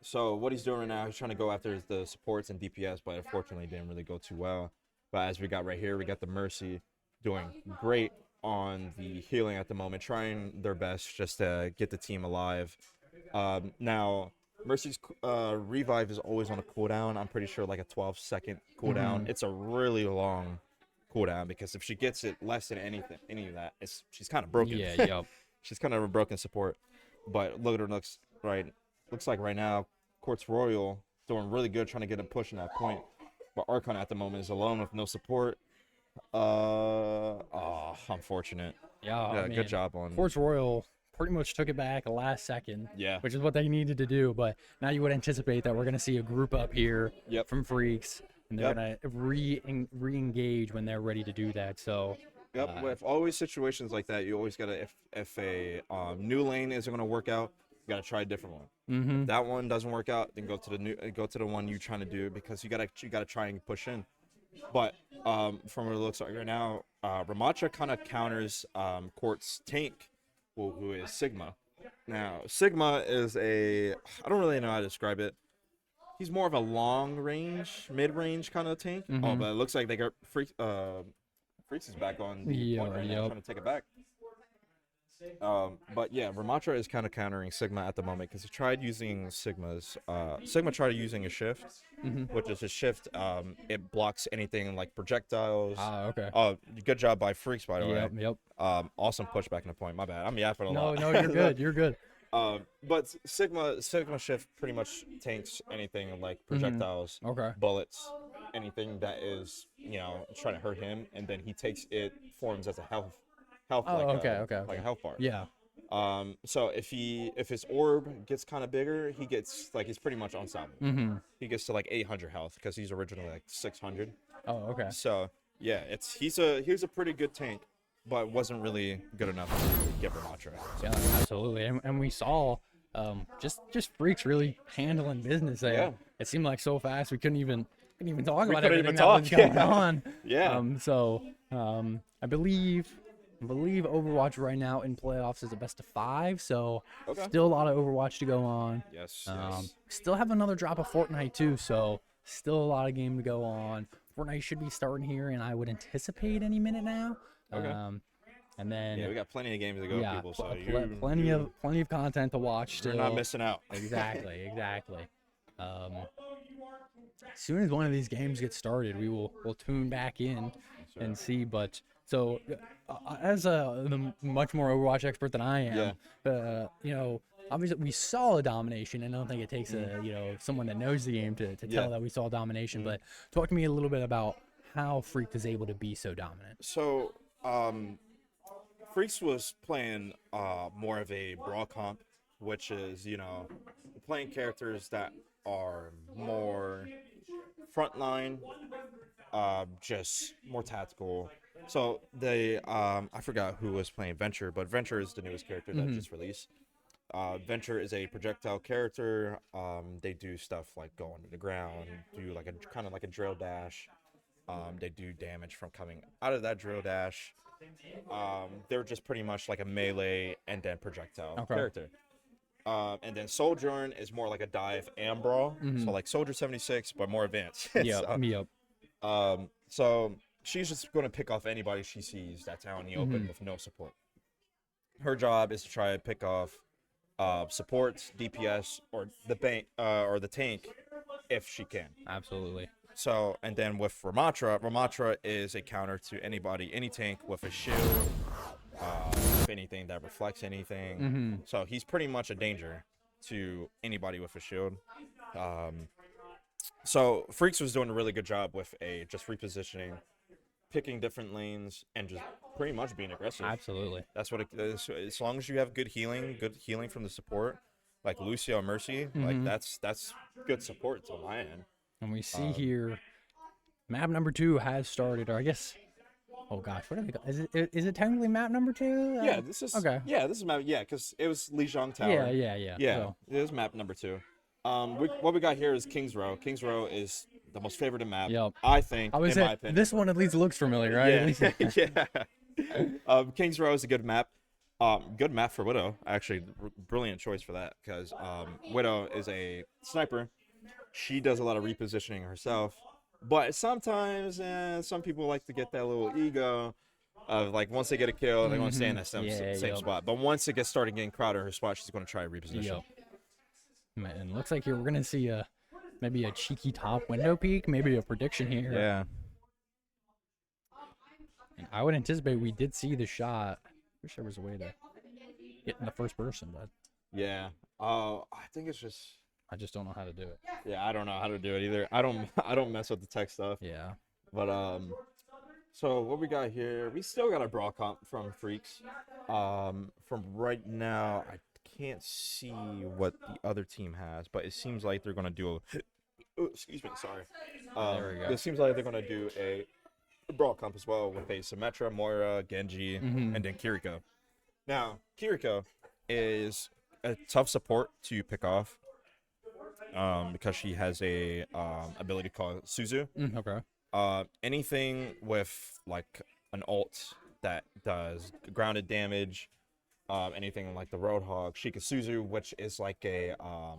So what he's doing right now, he's trying to go after the supports and DPS, but unfortunately it didn't really go too well. But as we got right here, we got the Mercy doing great on the healing at the moment, trying their best just to get the team alive. Now, Mercy's revive is always on a cooldown. I'm pretty sure like a 12-second cooldown. It's a really long cooldown because if she gets it less than any of that, she's kind of broken. Yeah, yep. She's kind of a broken support. But look at her looks like right now, Quartz Royal doing really good trying to get a push in that point. But Archon at the moment is alone with no support. Unfortunate. Yeah, Yeah, man. good job on. Quartz Royal pretty much took it back last second. Yeah. Which is what they needed to do. But now you would anticipate that we're going to see a group up here Yep. from Phreakz, and they're Yep. going to re-engage when they're ready to do that. So, Yep. With always situations like that, you always gotta if a new lane isn't gonna work out, you gotta try a different one. mm-hmm. If that one doesn't work out, then go to the one you're trying to do, because you gotta try and push in. But from what it looks like right now, Ramacha kind of counters Quartz tank, who is Sigma. Now Sigma is I don't really know how to describe it. He's more of a long range, mid range kind of tank. Oh, but it looks like they got Phreakz is back on the point right now, trying to take it back. But yeah, Ramatra is kind of countering Sigma at the moment, because he tried using Sigma tried using a shift, which is a shift. It blocks anything like projectiles. Okay. Good job by Phreakz, by the way. Yep. Awesome pushback in the point. My bad. I'm yapping a No, lot. no, you're good. You're good. But Sigma shift pretty much tanks anything like projectiles, Okay. bullets, anything that is trying to hurt him, and then he takes it, forms as a health Oh, like okay. a health bar. Yeah. So if his orb gets kind of bigger, he's pretty much unstoppable. Mm-hmm. He gets to like 800 health, because he's originally like 600. Oh, okay. So yeah, he's a pretty good tank, but wasn't really good enough to get Ramatra. Yeah, absolutely. And we saw just Phreakz really handling business there. Yeah. It seemed like so fast we couldn't even talk about couldn't everything even that was talk, going yeah. on. Yeah. So I believe Overwatch right now in playoffs is a best of 5. So Okay. still a lot of Overwatch to go on. Yes. Still have another drop of Fortnite too. So still a lot of game to go on. Fortnite should be starting here, and I would anticipate any minute now. Okay. And then Yeah, we got plenty of games to go, yeah, people. So plenty of content to watch. Still, you're not missing out. Exactly. As soon as one of these games gets started, we'll tune back in and see. But so, as the much more Overwatch expert than I am, obviously we saw a domination. I don't think it takes someone that knows the game to tell that we saw domination. But talk to me a little bit about how Phreakz is able to be so dominant. So, Phreakz was playing more of a brawl comp, which is playing characters that are more frontline, just more tactical. So I forgot who was playing Venture, but Venture is the newest character that just released. Venture is a projectile character. They do stuff like go under the ground, do like a kind of like a drill dash. They do damage from coming out of that drill dash. They're just pretty much like a melee and then projectile character. And then Sojourn is more like a dive and brawl. So like Soldier 76, but more advanced. So she's just going to pick off anybody she sees that's out in the open with no support. Her job is to try to pick off supports, DPS, or the tank if she can. Absolutely. So, and then with Ramatra is a counter to any tank with a shield, if anything that reflects anything. So he's pretty much a danger to anybody with a shield. So Phreakz was doing a really good job with just repositioning, picking different lanes, and just pretty much being aggressive. Absolutely. That's what it is. As long as you have good healing from the support, like Lucio Mercy, like that's good support to my end. And we see here, map number 2 has started, or I guess, oh gosh, what are they called? Is it technically map number 2? Yeah, this is okay. Yeah, this is map. Yeah, because it was Lijiang Tower. Yeah. Yeah, it is map number 2. What we got here is King's Row. King's Row is the most favorite map. Yep. I think, I would in say my opinion. this one at least looks familiar, right? Yeah. King's Row is a good map. Good map for Widow. Actually, brilliant choice for that, because Widow is a sniper. She does a lot of repositioning herself, but sometimes some people like to get that little ego of like once they get a kill, they want to stay in that same spot. But once it gets started getting crowded, her spot, she's going to try to reposition. And looks like here we're gonna see maybe a cheeky top window peek, maybe a prediction here. Yeah. And I would anticipate we did see the shot. Wish there was a way to get in the first person, but yeah. I think it's just. I just don't know how to do it. Yeah, I don't know how to do it either. I don't mess with the tech stuff. Yeah. But So what we got here, we still got a brawl comp from Phreakz. From right now, I can't see what the other team has, but it seems like they're gonna do a. Oh, excuse me, sorry. There we go. It seems like they're gonna do a brawl comp as well with a Symmetra, Moira, Genji, and then Kiriko. Now, Kiriko is a tough support to pick off because she has a ability called Suzu. Okay. Anything with like an ult that does grounded damage, anything like the Roadhog, Shikasuzu, which is like a how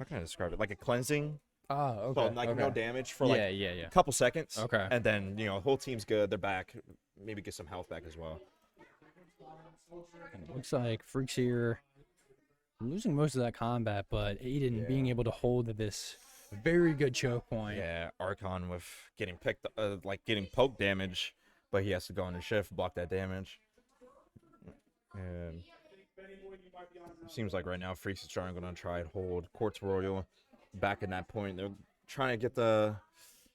can I describe it? Like a cleansing. Okay. So like no damage for like yeah. a couple seconds. Okay. And then whole team's good. They're back. Maybe get some health back as well. And it looks like Phreakz here losing most of that combat, but Aiden being able to hold this very good choke point. Yeah, Archon with getting getting poke damage, but he has to go under shift, block that damage. And it seems like right now Phreakz is going to try and hold Quartz Royal back in that point. They're trying to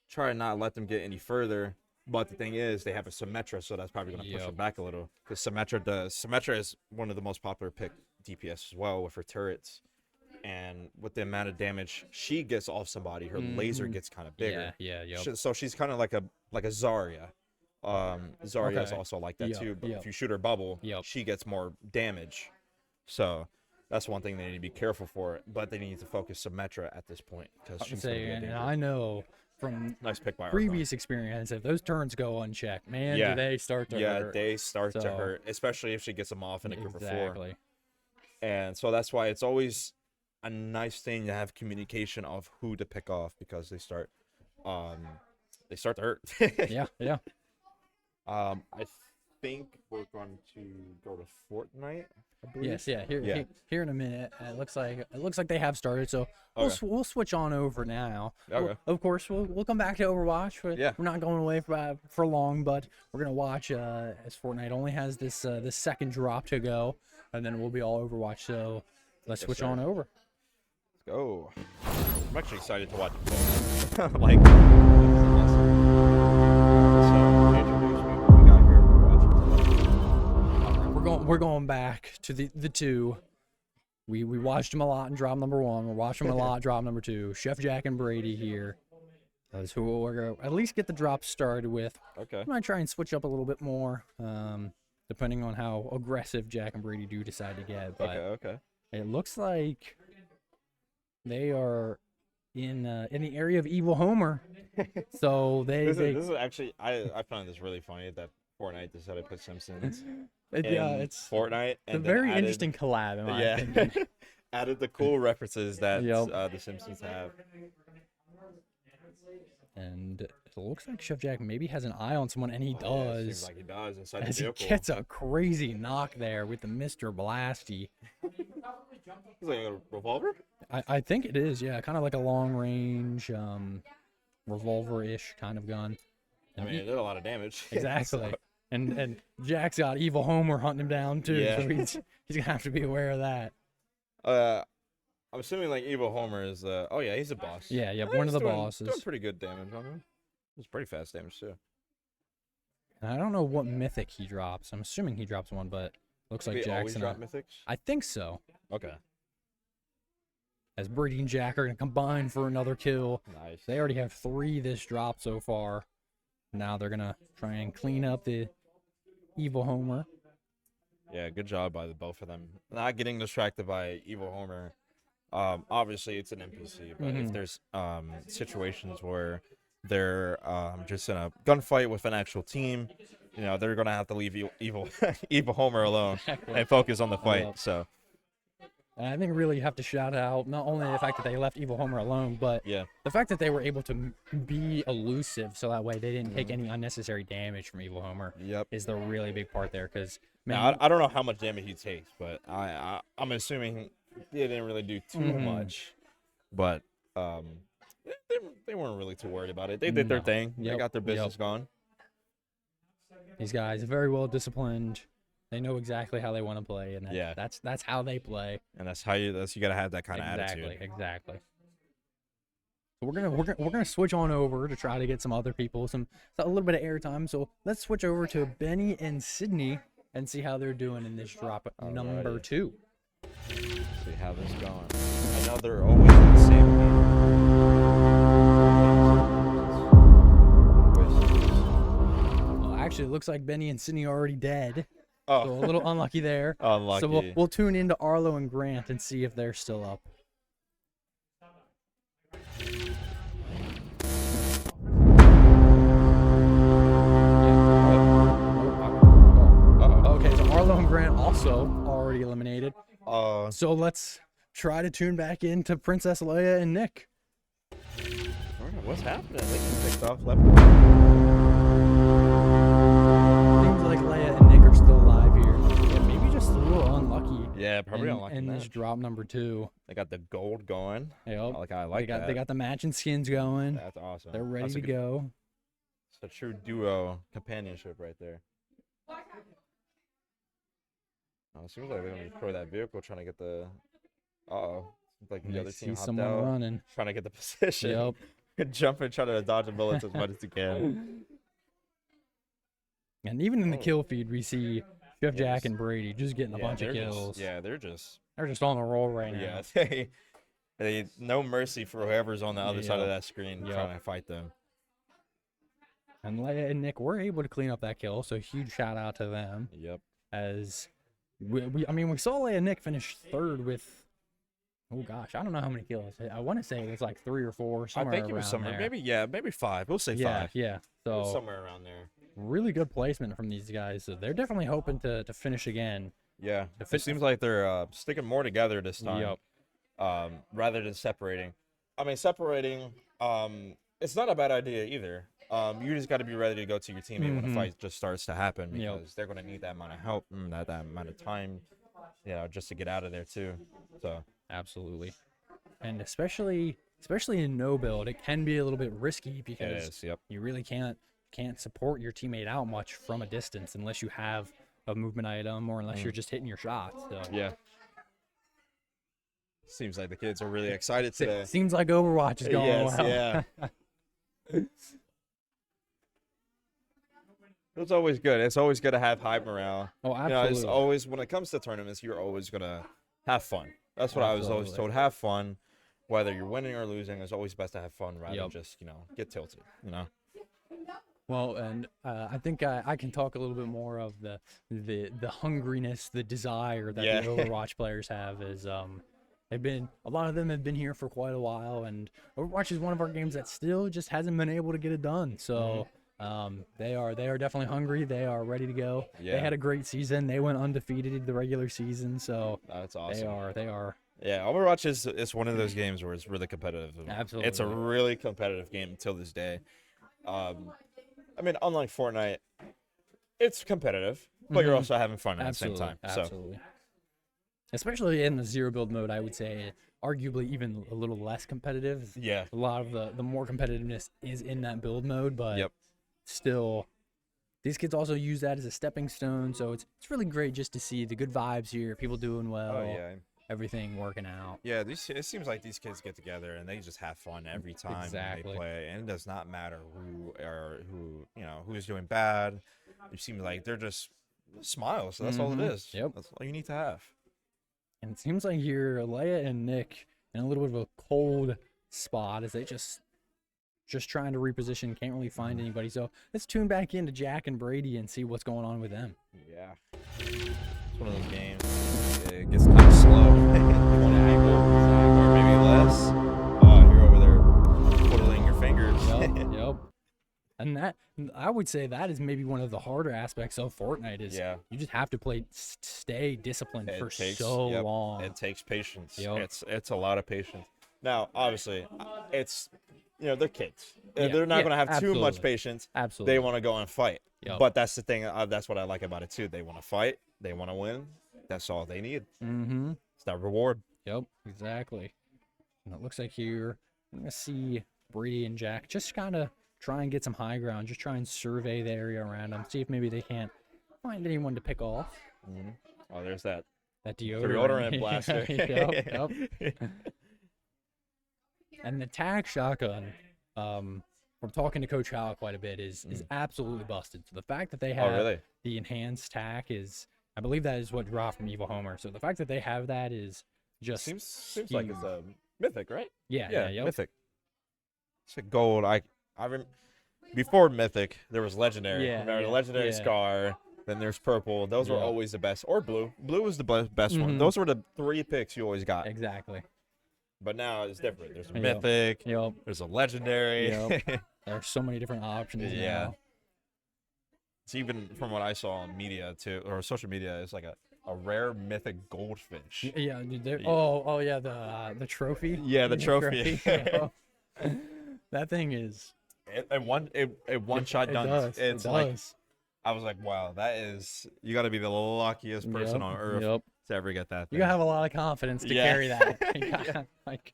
try and not let them get any further. But the thing is, they have a Symmetra, so that's probably going to push them back a little. Because Symmetra is one of the most popular pick DPS as well with her turrets. And with the amount of damage she gets off somebody, her laser gets kind of bigger. Yeah. So she's kind of like a Zarya. Zarya is also like that too. But if you shoot her bubble, she gets more damage. So that's one thing they need to be careful for. But they need to focus Symmetra at this point because she's going to be a danger. And I know from nice pick by previous experience, if those turns go unchecked, man, do they start to hurt. Yeah, they start to hurt, especially if she gets them off in a group of 4. Exactly. And so that's why it's always a nice thing to have communication of who to pick off because they start to hurt. Yeah. I think we're going to go to Fortnite. I believe. Yes, here in a minute. It looks like they have started, so we'll switch on over now. Okay. Of course, we'll come back to Overwatch. We're not going away for long, but we're gonna watch as Fortnite only has this second drop to go, and then we'll be all Overwatch. So let's switch on over. Let's go. I'm actually excited to watch it. Like. We're going back to the two. We watched them a lot in drop number 1. We're watching them a lot drop number 2. Chef Jack and Brady here. That's who we're gonna at least get the drop started with. Okay. I might try and switch up a little bit more, depending on how aggressive Jack and Brady do decide to get. But okay. It looks like they are in the area of Evil Homer. So this is actually I found this really funny that Fortnite decided to put Simpsons. It's Fortnite. And a very interesting collab, in my opinion. Added the cool references that the Simpsons have. And it looks like Chef Jack maybe has an eye on someone, and he does. Yeah, seems like he does inside the vehicle. He gets a crazy knock there with the Mr. Blasty. He's like a revolver? I think it is, yeah. Kind of like a long-range revolver-ish kind of gun. And it did a lot of damage. Exactly. So. And Jack's got Evil Homer hunting him down too, Yeah. so he's gonna have to be aware of that. I'm assuming like Evil Homer is he's a boss. Yeah, one of the bosses. Doing pretty good damage on him. It's pretty fast damage too. And I don't know what mythic he drops. I'm assuming he drops one, but looks like Jackson. Always drop mythics? I think so. Okay. As Brady and Jack are gonna combine for another kill. Nice. They already have 3 this drop so far. Now they're gonna try and clean up the Evil Homer. Yeah, good job by the both of them. Not getting distracted by Evil Homer. Obviously, it's an NPC, but if there's situations where they're just in a gunfight with an actual team, they're gonna have to leave Evil Homer alone and focus on the fight. So. And I think really you have to shout out not only the fact that they left Evil Homer alone, but the fact that they were able to be elusive, so that way they didn't take any unnecessary damage from Evil Homer. Yep. Is the really big part there, because now I don't know how much damage he takes, but I'm assuming he didn't really do too much. But they weren't really too worried about it. They did their thing. They got their business gone. These guys are very well disciplined. They know exactly how they want to play, and that's how they play. And that's you gotta have that kind of attitude. Exactly. So we're gonna switch on over to try to get some other people a little bit of airtime. So let's switch over to Benny and Sydney and see how they're doing in this drop number 2. See how this is going. I know they're always in the same Well, actually, it looks like Benny and Sydney are already dead. Oh, So a little unlucky there. unlucky. So we'll tune into Arlo and Grant and see if they're still up. Uh-oh. Okay, so Arlo and Grant also already eliminated. Uh, So let's try to tune back into Princess Leia and Nick. I don't know what's happening. They get picked off left. Seems like Leia and Nick are still alive here. Yeah, maybe just a little unlucky. Yeah, probably in, unlucky. in this drop number 2. They got the gold going. Yep. I like that. They got the matching skins going. That's awesome. They're ready That's to go. It's a true duo companionship right there. Oh, it seems like they're gonna throw that vehicle trying to get the. Uh-oh. Seems like the I other see team hopped someone out, running. trying to get the position. Yep. Jump and try to dodge the bullets as much as you can. And even in the Oh. kill feed, we see Chef Jack Yes. and Brady just getting a bunch of kills. They're just. They're just on the roll right now. Yeah, they no mercy for whoever's on the other side of Yep. that screen Yep. trying to fight them. And Leia and Nick were able to clean up that kill, so huge shout out to them. Yep. As we saw Leia and Nick finish 3rd with, oh gosh, I don't know how many kills. I want to say it was like 3 or 4, I somewhere think it was around somewhere. there. Maybe 5. We'll say Yeah, 5. yeah. It was So somewhere around there. really good placement from these guys. So they're definitely hoping to finish again. Yeah. If It seems like they're sticking more together this time. Yep. Rather than separating. I mean, separating, it's not a bad idea either. You just got to be ready to go to your teammate when the fight just starts to happen, Yep. because they're going to need that amount of help and that amount of time, just to get out of there too. So Absolutely. And especially in no build, it can be a little bit risky it because is. Yep. you really can't support your teammate out much from a distance unless you have a movement item or unless you're just hitting your shots. So Yeah. Seems like the kids are really excited today. seems like Overwatch is going Yes, well. yeah. It's always good. It's always good to have high morale. Oh, It's absolutely. always, when it comes to tournaments, you're always gonna have fun. That's what I was always Absolutely. told. Have fun, whether you're winning or losing. It's always best to have fun rather than Yep. just get tilted. Well, and I think I can talk a little bit more of the hungriness, the desire that Yeah. the Overwatch players have. Is a lot of them have been here for quite a while, and Overwatch is one of our games that still just hasn't been able to get it done. So they are definitely hungry. They are ready to go. They Yeah. had a great season. They went undefeated the regular season. So That's awesome. they are. Yeah, Overwatch is one of those games where it's really competitive. Absolutely. It's a really competitive game till this day. I mean, unlike Fortnite, it's competitive, but you're also having fun at the same time. So Absolutely. Especially in the zero build mode, I would say arguably even a little less competitive. yeah, A lot of the more competitiveness is in that build mode, but Yep. still, these kids also use that as a stepping stone. So it's really great just to see the good vibes here, people doing well, oh yeah. everything working out. Yeah, it seems like these kids get together and they just have fun every time Exactly. they play, and it does not matter who's doing bad. It seems like they're just smiles. So that's all it is. Yep. That's all you need to have. And it seems like here, Leia and Nick in a little bit of a cold spot as they just trying to reposition, can't really find anybody. So let's tune back into Jack and Brady and see what's going on with them. Yeah, it's one of those games. It gets kind of slow. One angle, or maybe less. You're over there twiddling your fingers. Yep. And that, I would say that is maybe one of the harder aspects of Fortnite is Yeah. you just have to stay disciplined for Yep, long. It takes patience. Yep. It's a lot of patience. Now, obviously, it's they're kids. Yeah, They're not yeah, going to have too much absolutely. patience. Absolutely. They want to go and fight. Yep. But that's the thing. That's what I like about it too. They want to fight. They want to win. That's all they need. Mm-hmm. It's that reward. Yep, exactly. And it looks like here, I'm going to see Brady and Jack just kind of try and get some high ground, just try and survey the area around them, see if maybe they can't find anyone to pick off. Mm-hmm. Oh, there's that That deodorant blaster. Yep. And the tack shotgun, from talking to Coach Howell quite a bit, is absolutely busted. So the fact that they have really? the enhanced tack is, I believe that is what dropped from Evil Homer. So the fact that they have that is just Seems like it's a mythic, right? yeah, yep. Mythic. It's a gold. Before mythic, there was legendary. Yeah, Remember the yeah, legendary yeah. scar. Then there's purple. Those were Yeah. always the best. Or blue. Blue was the best one. Mhm. Those were the 3 picks you always got. Exactly. But now it's different. There's a Yep. mythic. Yep. There's a legendary. Yep. There are so many different options Yeah. now. It's even from what I saw on media too, or social media, it's like a rare mythic goldfish. Yeah, dude, Yeah. oh yeah, the trophy. Yeah, the trophy. Yeah. That thing is. It one shot It done. does. It's it like does. I was like, wow, you got to be the luckiest person Yep, on earth Yep. to ever get that. You Thing. gotta have a lot of confidence to Yeah. carry that. You gotta, like,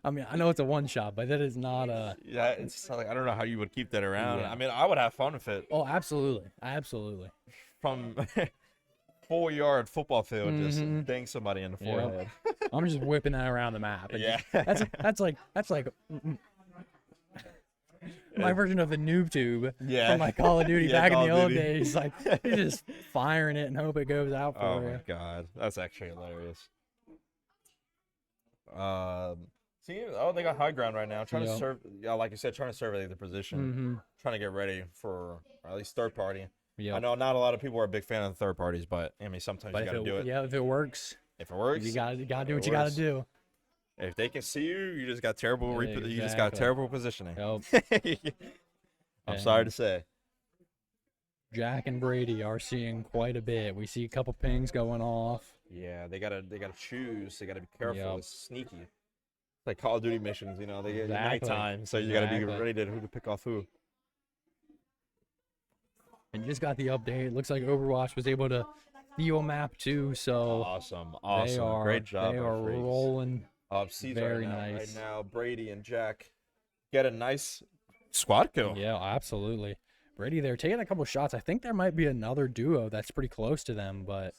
I mean, I know it's a one shot, but that is not a. Yeah, it's like I don't know how you would keep that around. Yeah. I mean, I would have fun with it Oh, absolutely, absolutely. from 4-yard football field, just Mhm. ding somebody in the Yep. forehead. I'm just whipping that around the map. and Yeah. that's like my version of the noob tube Yeah. from like Call of Duty Yeah, back Call in the of old Duty. days. Like you're just firing it and hope it goes out for Oh you. my god, that's actually hilarious. They got high ground right now. Trying to Yep. serve, yeah, like you said, trying to survey the position, Mm-hmm. trying to get ready for at least third party. Yep. I know not a lot of people are a big fan of the third parties, but I mean sometimes But you gotta do it. yeah, if it works, If it works, you gotta do it what you gotta works. do. If they can see you, you just got terrible. Yeah, You just got exactly. terrible positioning. Yep. I'm sorry to say. Jack and Brady are seeing quite a bit. We see a couple pings going off. Yeah, they gotta choose. They gotta be careful. Yep. It's sneaky. It's like Call of Duty missions, you know. They get Exactly. nighttime, so you gotta be Exactly. ready to who to pick off who. And just got the update. Looks like Overwatch was able to steal map 2, so Awesome. they are Great job. They by are Phreakz. rolling. Seeds very right now, nice. Right now, Brady and Jack get a nice squad kill. Yeah, absolutely. Brady, they're taking a couple shots. I think there might be another duo that's pretty close to them, but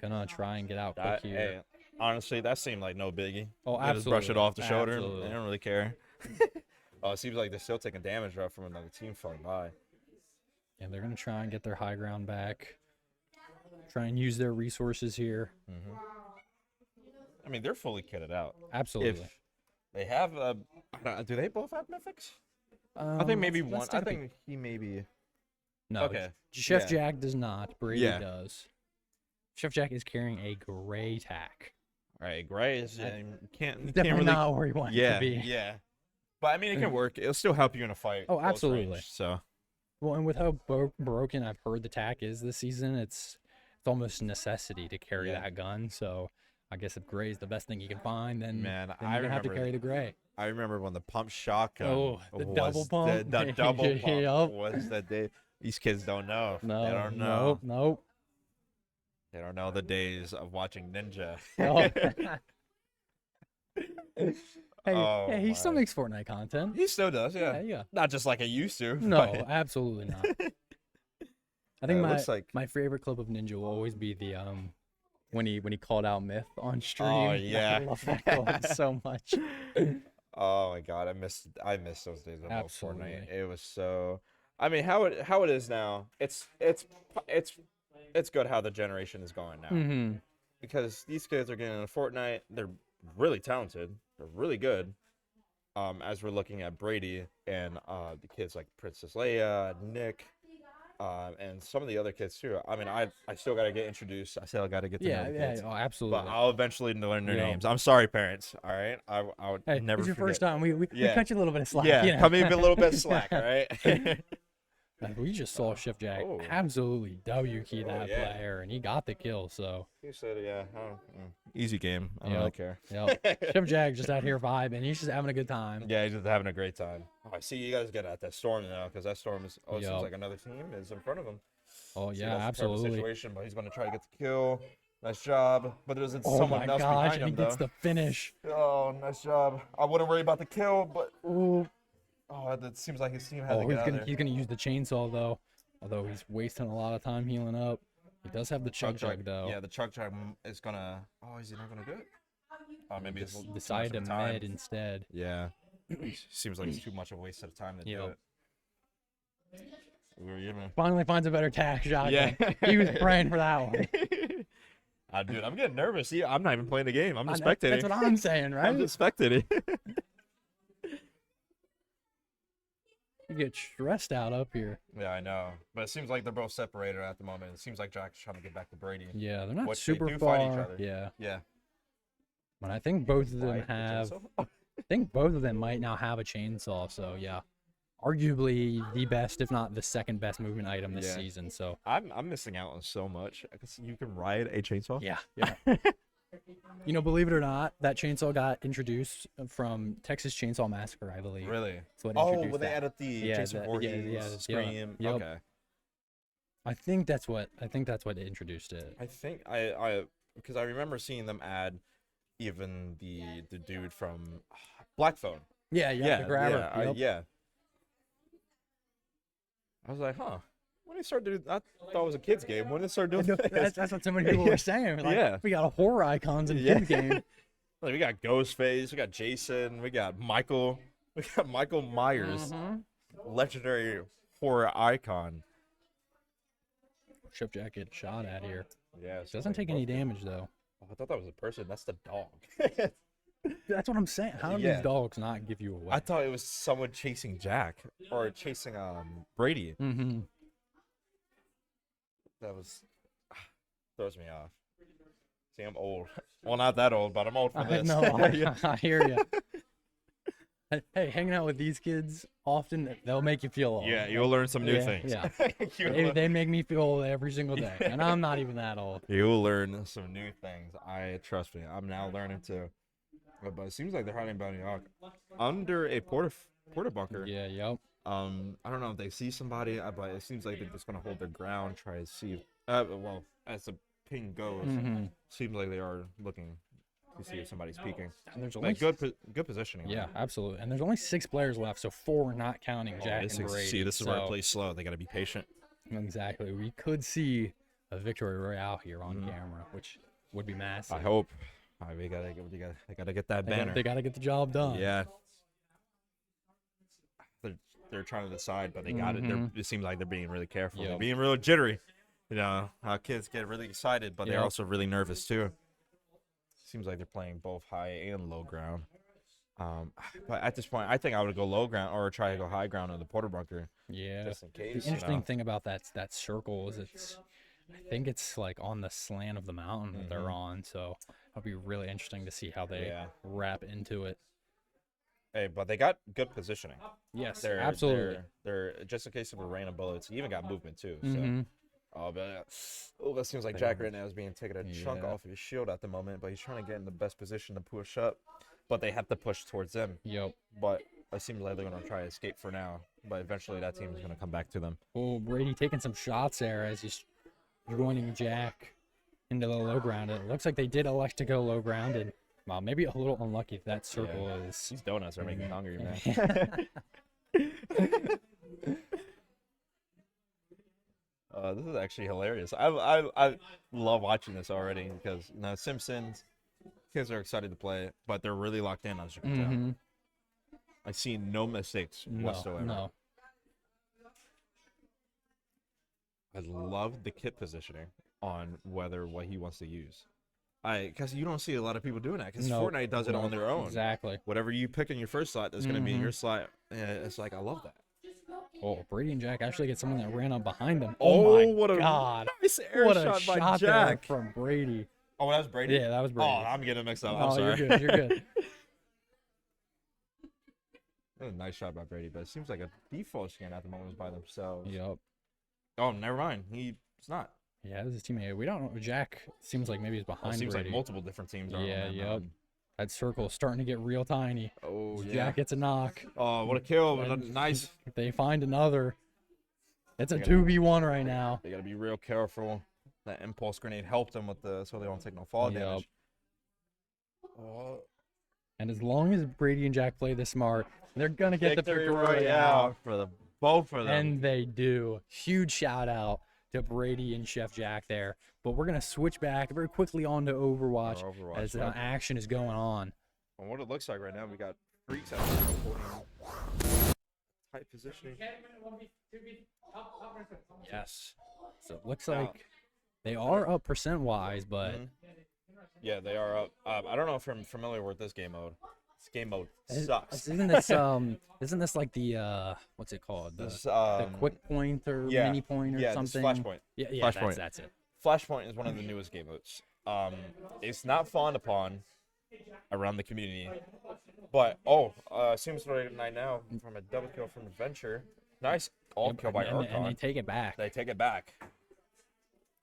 gonna try and get out quick here. Hey, honestly, that seemed like no biggie. Oh, They just brush it absolutely. off the shoulder. Absolutely. They don't really care. Oh, it seems like they're still taking damage right from another team falling by. And they're gonna try and get their high ground back. Try and use their resources here. I mean, they're fully kitted out. Absolutely. If they have do they both have mythics? I think maybe one. let's I take a peek. think he maybe. No. Okay. Chef Yeah. Jack does not. Brady Yeah. does. Chef Jack is carrying a gray tack. Right, Gray is That- you can't Definitely really. not where you want it Yeah, to be. yeah. But I mean, it can work. It'll still help you in a fight. Oh, close absolutely. range, so Well, and with how broken I've heard the tack is this season, it's almost a necessity to carry Yeah. that gun. So I guess if gray is the best thing you can find, then, Man, then I you're gonna have to remember carry the gray. I remember when the pump shotgun. Oh, the was double pump? The double pump Yup. was the day. These kids don't know. No, they don't know. Nope. They don't know the days of watching Ninja. Nope. Hey, Oh, yeah, he still my. makes Fortnite content. He still does, yeah. Yeah. Not just like I used to. No, but- absolutely not. I think it my looks like- my favorite clip of Ninja will always be the when he called out Myth on stream. Oh, yeah. I love that clip so much. Oh my god, I miss those days of Absolutely. Fortnite. It was so. I mean, how it is now. It's good how the generation is going now Mm-hmm. because these kids are getting into Fortnite. They're really talented. They're really good. As we're looking at Brady and the kids like Princess Leia, Nick, and some of the other kids too. I mean, I still got to get introduced. I still got to get to know Yeah, the yeah, kids. oh, absolutely. But I'll eventually learn their Yeah. names. I'm sorry, parents. All right, I would Hey, never it's your forget. first time. We Yeah. cut you a little bit of slack. Yeah, you know? cut me a little bit of slack, all right? Like, we just saw Chef Jack Oh. absolutely W key that yeah. player, and he got the kill. So, You said, yeah. Easy game. I don't Yep. really care. yep. Chef Jack just out here vibing. He's just having a good time. Yeah, he's just having a great time. Oh, I see you guys get at that storm now because that storm is. Oh, it Yep. seems like another team is in front of him. Oh See, yeah, that's a terrible absolutely. Situation, but he's going to try to get the kill. Nice job. But there's Oh someone my else gosh, behind and he him, gets though. the finish. Oh, nice job. I wouldn't worry about the kill, but Ooh. oh, that seems like his team had Oh, to get out of there. he's gonna use the chainsaw though. Although he's wasting a lot of time healing up. He does have the chug jug though. Yeah, the chug jug is gonna. Oh, is he not gonna do it? Maybe it's Decide to med instead. Yeah. Seems like it's too much of a waste of time to do Yep. it. We were giving. Finally finds a better tack shotgun. Yeah. He was praying for that one. Dude, I'm getting nervous. See, I'm not even playing the game. I'm just spectating. That's what I'm saying, right? I'm just spectating. You get stressed out up here. Yeah, I know. But it seems like they're both separated at the moment. It seems like Jack's trying to get back to Brady. Yeah, they're not Which they super do far. fight each other. Yeah, Yeah. but I think both of them Right, the have. chainsaw? I think both of them might now have a chainsaw. So yeah, arguably the best, if not the second best movement item this Yeah. season. So I'm missing out on so much. Because you can ride a chainsaw. yeah. You know, believe it or not, that chainsaw got introduced from Texas Chainsaw Massacre, I believe. Really? That's what Oh, introduced when they that. added the Yeah, Jason the- Voorhees yeah, scream. yep. Okay. I think that's what introduced it. I think I because I remember seeing them add even the dude from Black Phone. Yeah, the grabber. Yeah, Yep. yeah. I was like, huh. When they start doing, I thought it was a kids game. When they start doing this, That's what so many people were saying. Like, Yeah. we got a horror icons in Yeah. kids game. like, we got Ghostface, we got Jason, we got Michael Myers, legendary horror icon. Chef Jack gets shot at here. Yeah, Doesn't take any damage though. Oh, I thought that was a person. That's the dog. That's what I'm saying. How do Yeah. these dogs not give you away? I thought it was someone chasing Jack or chasing Brady. Mm-hmm. That was throws me off. See, I'm old. Well, not that old, but I'm old for I this. know. I hear you. Hey, hanging out with these kids often, they'll make you feel old. Yeah, you'll learn some new Yeah, things. yeah. You'll They make me feel old every single day, and I'm not even that old. You'll learn some new things. Trust me. I'm now learning too. But it seems like they're hiding bounty hawk under a porta bunker. Yeah, yep. I don't know if they see somebody, but it seems like they're just gonna hold their ground, try to see. Well, as the ping goes, seems like they are looking to see if somebody's peeking. And there's only Like good positioning. yeah, absolutely. And there's only 6 players left, so 4 not counting Jack and Brady. See, this is where I So- play slow. They gotta be patient. Exactly. We could see a victory royale here on camera, which would be massive. I hope. They gotta get that banner. They got to get the job done. Yeah. They're trying to decide, but they got it. It seems like they're being really careful. They're Yep. being real jittery. You know, how kids get really excited, but they're Yep. also really nervous too. Seems like they're playing both high and low ground. But at this point, I think I would go low ground or try to go high ground on the porta bunker, Yeah. just in The case. interesting thing about that circle is I think it's like on the slant of the mountain that they're on, so it'll be really interesting to see how they Yeah. wrap into it. Hey, but they got good positioning. Yes, They're absolutely. They're just in case of a rain of bullets. He even got movement too. So. Mhm. That seems like Jack right now is being taken a chunk Yeah. off of his shield at the moment, but he's trying to get in the best position to push up. But they have to push towards them. Yep. But it seems like they're going to try to escape for now. But eventually that team is going to come back to them. Oh, Brady taking some shots there as he's joining Jack into the low ground. It looks like they did elect to go low ground, and well, maybe a little unlucky if that circle is. These donuts are making me hungry, man. This is actually hilarious. I love watching this already because Simpsons kids are excited to play, but they're really locked in, as you can tell. I see no mistakes whatsoever. No. I love the kit positioning on what he wants to use. Because you don't see a lot of people doing that. Because No, Fortnite does it on their own. Exactly. Whatever you pick in your first slot, that's going to be in your slot. It's like, I love that. Oh, Brady and Jack actually get someone that ran up behind them. Oh, my what a God. nice air What a shot by shot there Jack. from Brady. Oh, that was Brady? Yeah, that was Brady. Oh, I'm getting mixed up. I'm Oh, sorry. you're good. You're good. That was a nice shot by Brady, but it seems like a default scan at the moment is by themselves. Yep. Oh, never mind. He's not. Yeah, this is his teammate. We don't know. Jack seems like maybe he's behind It seems Brady. like multiple different teams are Yeah, on that yep. mountain. That circle is starting to get real tiny. Oh, yeah. Jack gets a knock. Oh, what a kill. What a And nice. They find another. It's a They gotta- 2v1 right now. They got to be real careful. That impulse grenade helped them with so they don't take no fall Yep. damage. Oh, And as long as Brady and Jack play this smart, they're gonna get the victory royale royale. for both of them. And they do. Huge shout out to Brady and Chef Jack there. But we're gonna switch back very quickly on to Overwatch, Overwatch, as yep. action is going on. And what it looks like right now, we got Phreakz out there holding tight positioning. Yes. So it looks like they are up percent-wise, but Yeah, they are up. I don't know if I'm familiar with this game mode. This game mode sucks. isn't this like the what's it called? The quick point or mini point or something? Yeah, Flashpoint. Yeah, Flashpoint. that's it. Flashpoint is one of the newest game modes. It's not fawned upon around the community, but seems right now from a double kill from Adventure. Nice all kill by Archon. And they take it back. They take it back.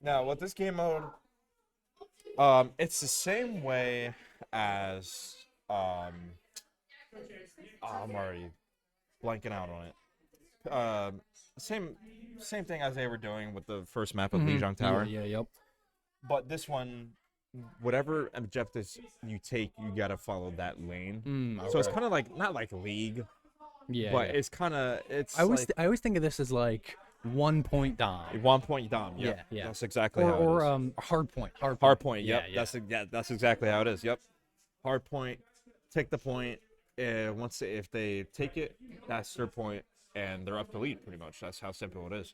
Now, with this game mode, it's the same way as I'm already blanking out on it. Same thing as they were doing with the first map of Lijiang Tower. Yep. But this one, whatever objectives you take, you gotta follow that lane. So it's kind of like not like League, but it's kind of I always think of this as like 1 point dom. 1 point dom. Yep. Yeah. That's exactly how it is. Hard point. Hard point. Yep. Yeah. That's exactly how it is. Yep. Hard point. Take the point. If they take it, that's their point, and they're up to lead pretty much. That's how simple it is.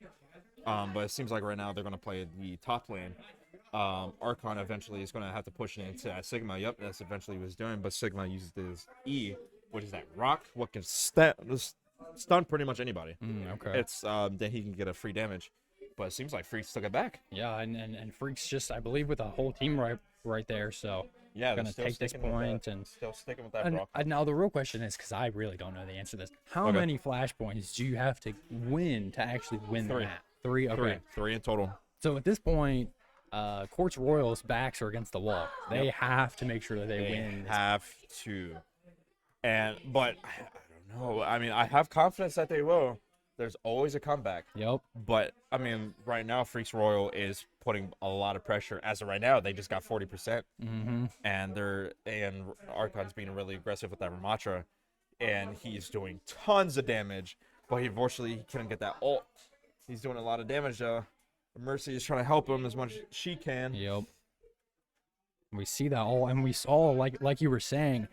But it seems like right now they're gonna play the top lane. Archon eventually is gonna have to push it into Sigma. Yep, that's eventually what he's doing. But Sigma uses his E, which is that rock, what can stun pretty much anybody. Okay. It's then he can get a free damage. But it seems like Phreakz took it back. Yeah, and Phreakz just, I believe, with a whole team right there. So yeah, gonna take this point and still sticking with that rock. Now the real question is, because I really don't know the answer to this, how many flashpoints do you have to win to actually win the map? 3. Okay. Three in total. So at this point, Quartz Royals' backs are against the wall. They have to make sure that they win. Have to. But I don't know. I mean, I have confidence that they will. There's always a comeback. Yep. But I mean, right now, Phreakz Royal is putting a lot of pressure. As of right now, they just got 40%, and Archon's being really aggressive with that Ramatra, and he's doing tons of damage. But unfortunately, he couldn't get that ult. He's doing a lot of damage. Mercy is trying to help him as much as she can. Yep. We see that all, and we saw like you were saying,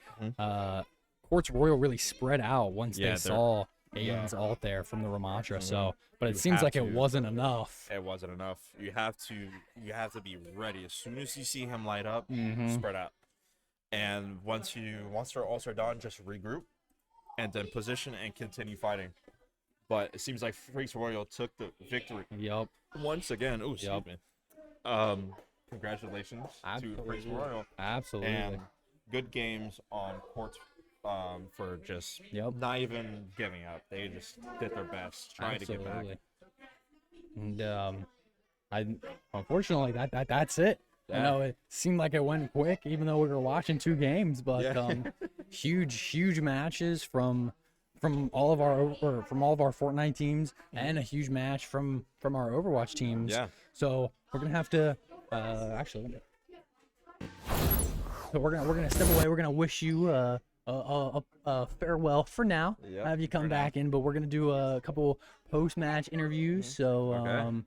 Quartz Royal really spread out once they saw Aiden's ult there from the Ramatra. So, but it seems like it wasn't enough. It wasn't enough. You have to be ready as soon as you see him light up. Spread out, and once they're all done, just regroup, and then position and continue fighting. But it seems like Phreakz Royal took the victory. Yep. Once again. Oh, excuse me. Congratulations to Phreakz Royal. Absolutely. And good games on Quartz for just not even giving up. They just did their best, trying to get back. And unfortunately that's it. Yeah. I know it seemed like it went quick, even though we were watching 2 games, but huge matches from all of our Fortnite teams, and a huge match from our Overwatch teams. Yeah. So we're gonna have to so we're gonna step away. We're gonna wish you a farewell for now. Have you come back in, but we're gonna do a couple post-match interviews. So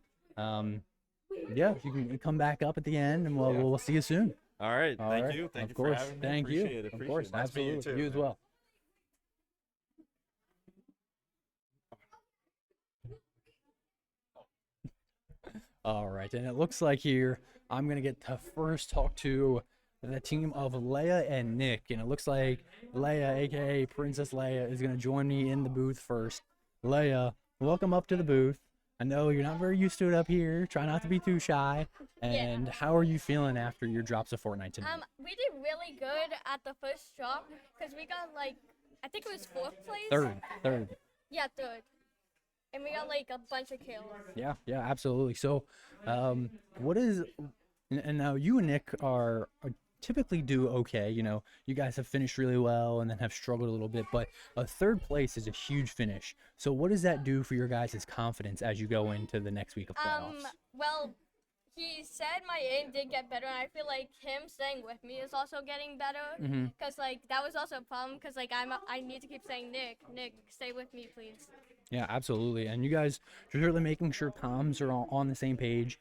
you can come back up at the end, and we'll see you soon. All right. Thank you. Thank you for having me. Thank you. Of course. Nice Absolutely. You as well. All right, and it looks like here I'm gonna get to first talk to the team of Leia and Nick, and it looks like Leia, aka Princess Leia, is gonna join me in the booth first. Leia, welcome up to the booth. I know you're not very used to it up here. Try not to be too shy. And how are you feeling after your drops of Fortnite tonight? We did really good at the first drop because we got I think it was 4th place. Third. Yeah, 3rd. And we got a bunch of kills. Yeah, absolutely. So, what is, and now you and Nick are typically do okay. You know, you guys have finished really well and then have struggled a little bit, but a 3rd place is a huge finish. So what does that do for your guys' confidence as you go into the next week of playoffs? Well, he said my aim did get better, and I feel like him staying with me is also getting better. Mm-hmm. Cause like that was also a problem. Cause like I need to keep saying Nick, stay with me, please. Yeah, absolutely. And you guys are really making sure comms are all on the same page.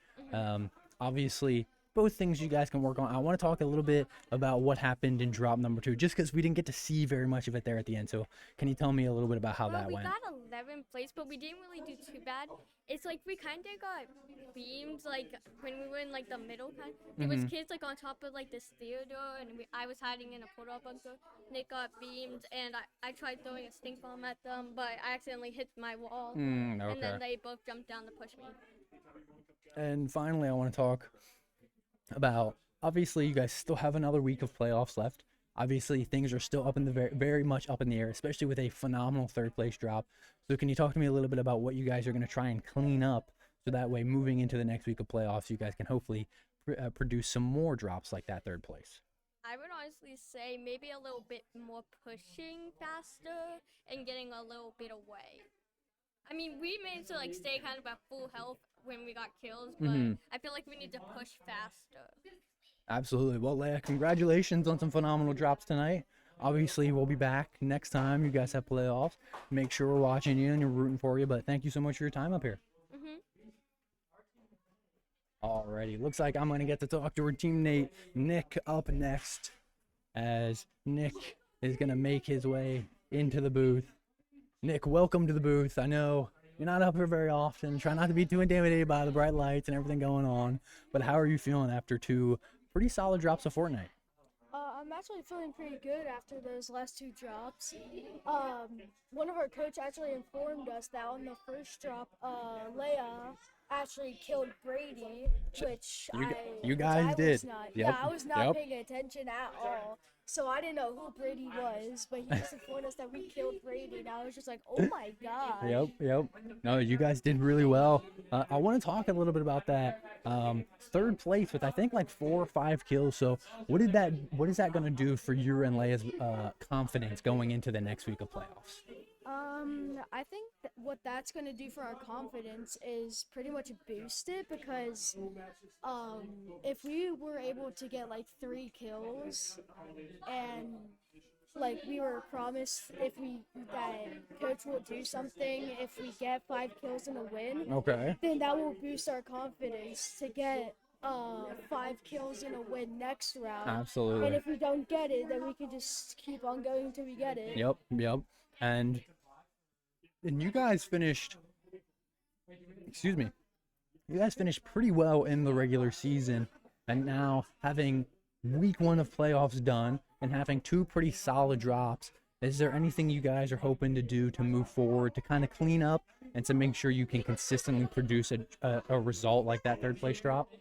Obviously, both things you guys can work on. I want to talk a little bit about what happened in drop number 2, just because we didn't get to see very much of it there at the end. So can you tell me a little bit about how Well, that we went? got 11th place, but we didn't really do too bad. It's like we kind of got beamed, like when we were in like the middle kind. There was kids like on top of like this theater, and I was hiding in a portal bunker. Nick got beamed, and I tried throwing a stink bomb at them, but I accidentally hit my wall, and Okay. then they both jumped down to push me. And finally, I want to talk about, obviously, you guys still have another week of playoffs left. Obviously, things are still up in the very much up in the air, especially with a phenomenal third place drop. So can you talk to me a little bit about what you guys are going to try and clean up, so that way moving into the next week of playoffs, you guys can hopefully produce some more drops like that third place? I would honestly say maybe a little bit more pushing faster and getting a little bit away. I mean, we managed to like stay kind of at full health when we got kills, but I feel like we need to push faster. Absolutely. Well, Leia, congratulations on some phenomenal drops tonight. Obviously, we'll be back next time you guys have playoffs. Make sure we're watching you and you're rooting for you. But thank you so much for your time up here. Alrighty, looks like I'm gonna get to talk to our teammate Nick up next, as Nick is gonna make his way into the booth. Nick, welcome to the booth. I know you're not up here very often. Try not to be too intimidated by the bright lights and everything going on. But how are you feeling after 2 pretty solid drops of Fortnite? I'm actually feeling pretty good after those last 2 drops. One of our coach actually informed us that on the first drop, Leia actually killed Brady, which you guys did. Yeah, I was not Yep. paying attention at all. So I didn't know who Brady was, but he just informed us that we killed Brady, and I was just like, oh my god. Yep. No, you guys did really well. I want to talk a little bit about that. Third place with I think like 4 or 5 kills. So what is that going to do for your and Leia's confidence going into the next week of playoffs? I think what that's going to do for our confidence is pretty much boost it, because if we were able to get like 3 kills, and like we were promised that coach will do something if we get 5 kills in a win, Okay. then that will boost our confidence to get 5 kills in a win next round. Absolutely. And if we don't get it, then we can just keep on going until we get it. Yep. And you guys finished, you guys finished pretty well in the regular season, and now having week 1 of playoffs done and having 2 pretty solid drops, is there anything you guys are hoping to do to move forward, to kind of clean up and to make sure you can consistently produce a result like that third place drop?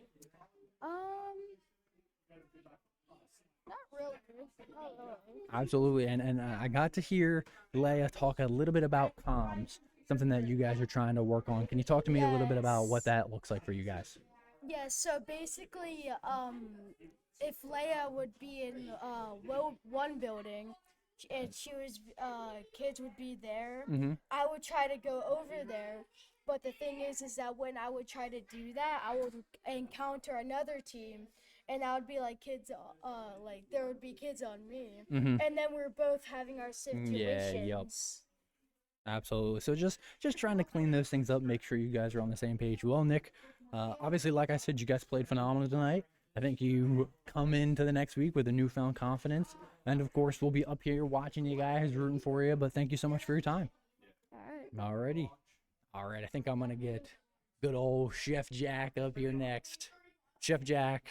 Not really. Absolutely, and I got to hear Leia talk a little bit about comms, something that you guys are trying to work on. Can you talk to me a little bit about what that looks like for you guys? Yeah, so basically, if Leia would be in one building, and she was kids would be there, I would try to go over there. But the thing is that when I would try to do that, I would encounter another team, and I would be like kids, like there would be kids on me, and then we're both having our situations. Absolutely. So just trying to clean those things up, make sure you guys are on the same page. Well, Nick, obviously, like I said, you guys played phenomenal tonight. I think you come into the next week with a newfound confidence, and of course, we'll be up here watching you guys, rooting for you. But thank you so much for your time. Alrighty. All right, I think I'm gonna get good old Chef Jack up here next. Chef Jack,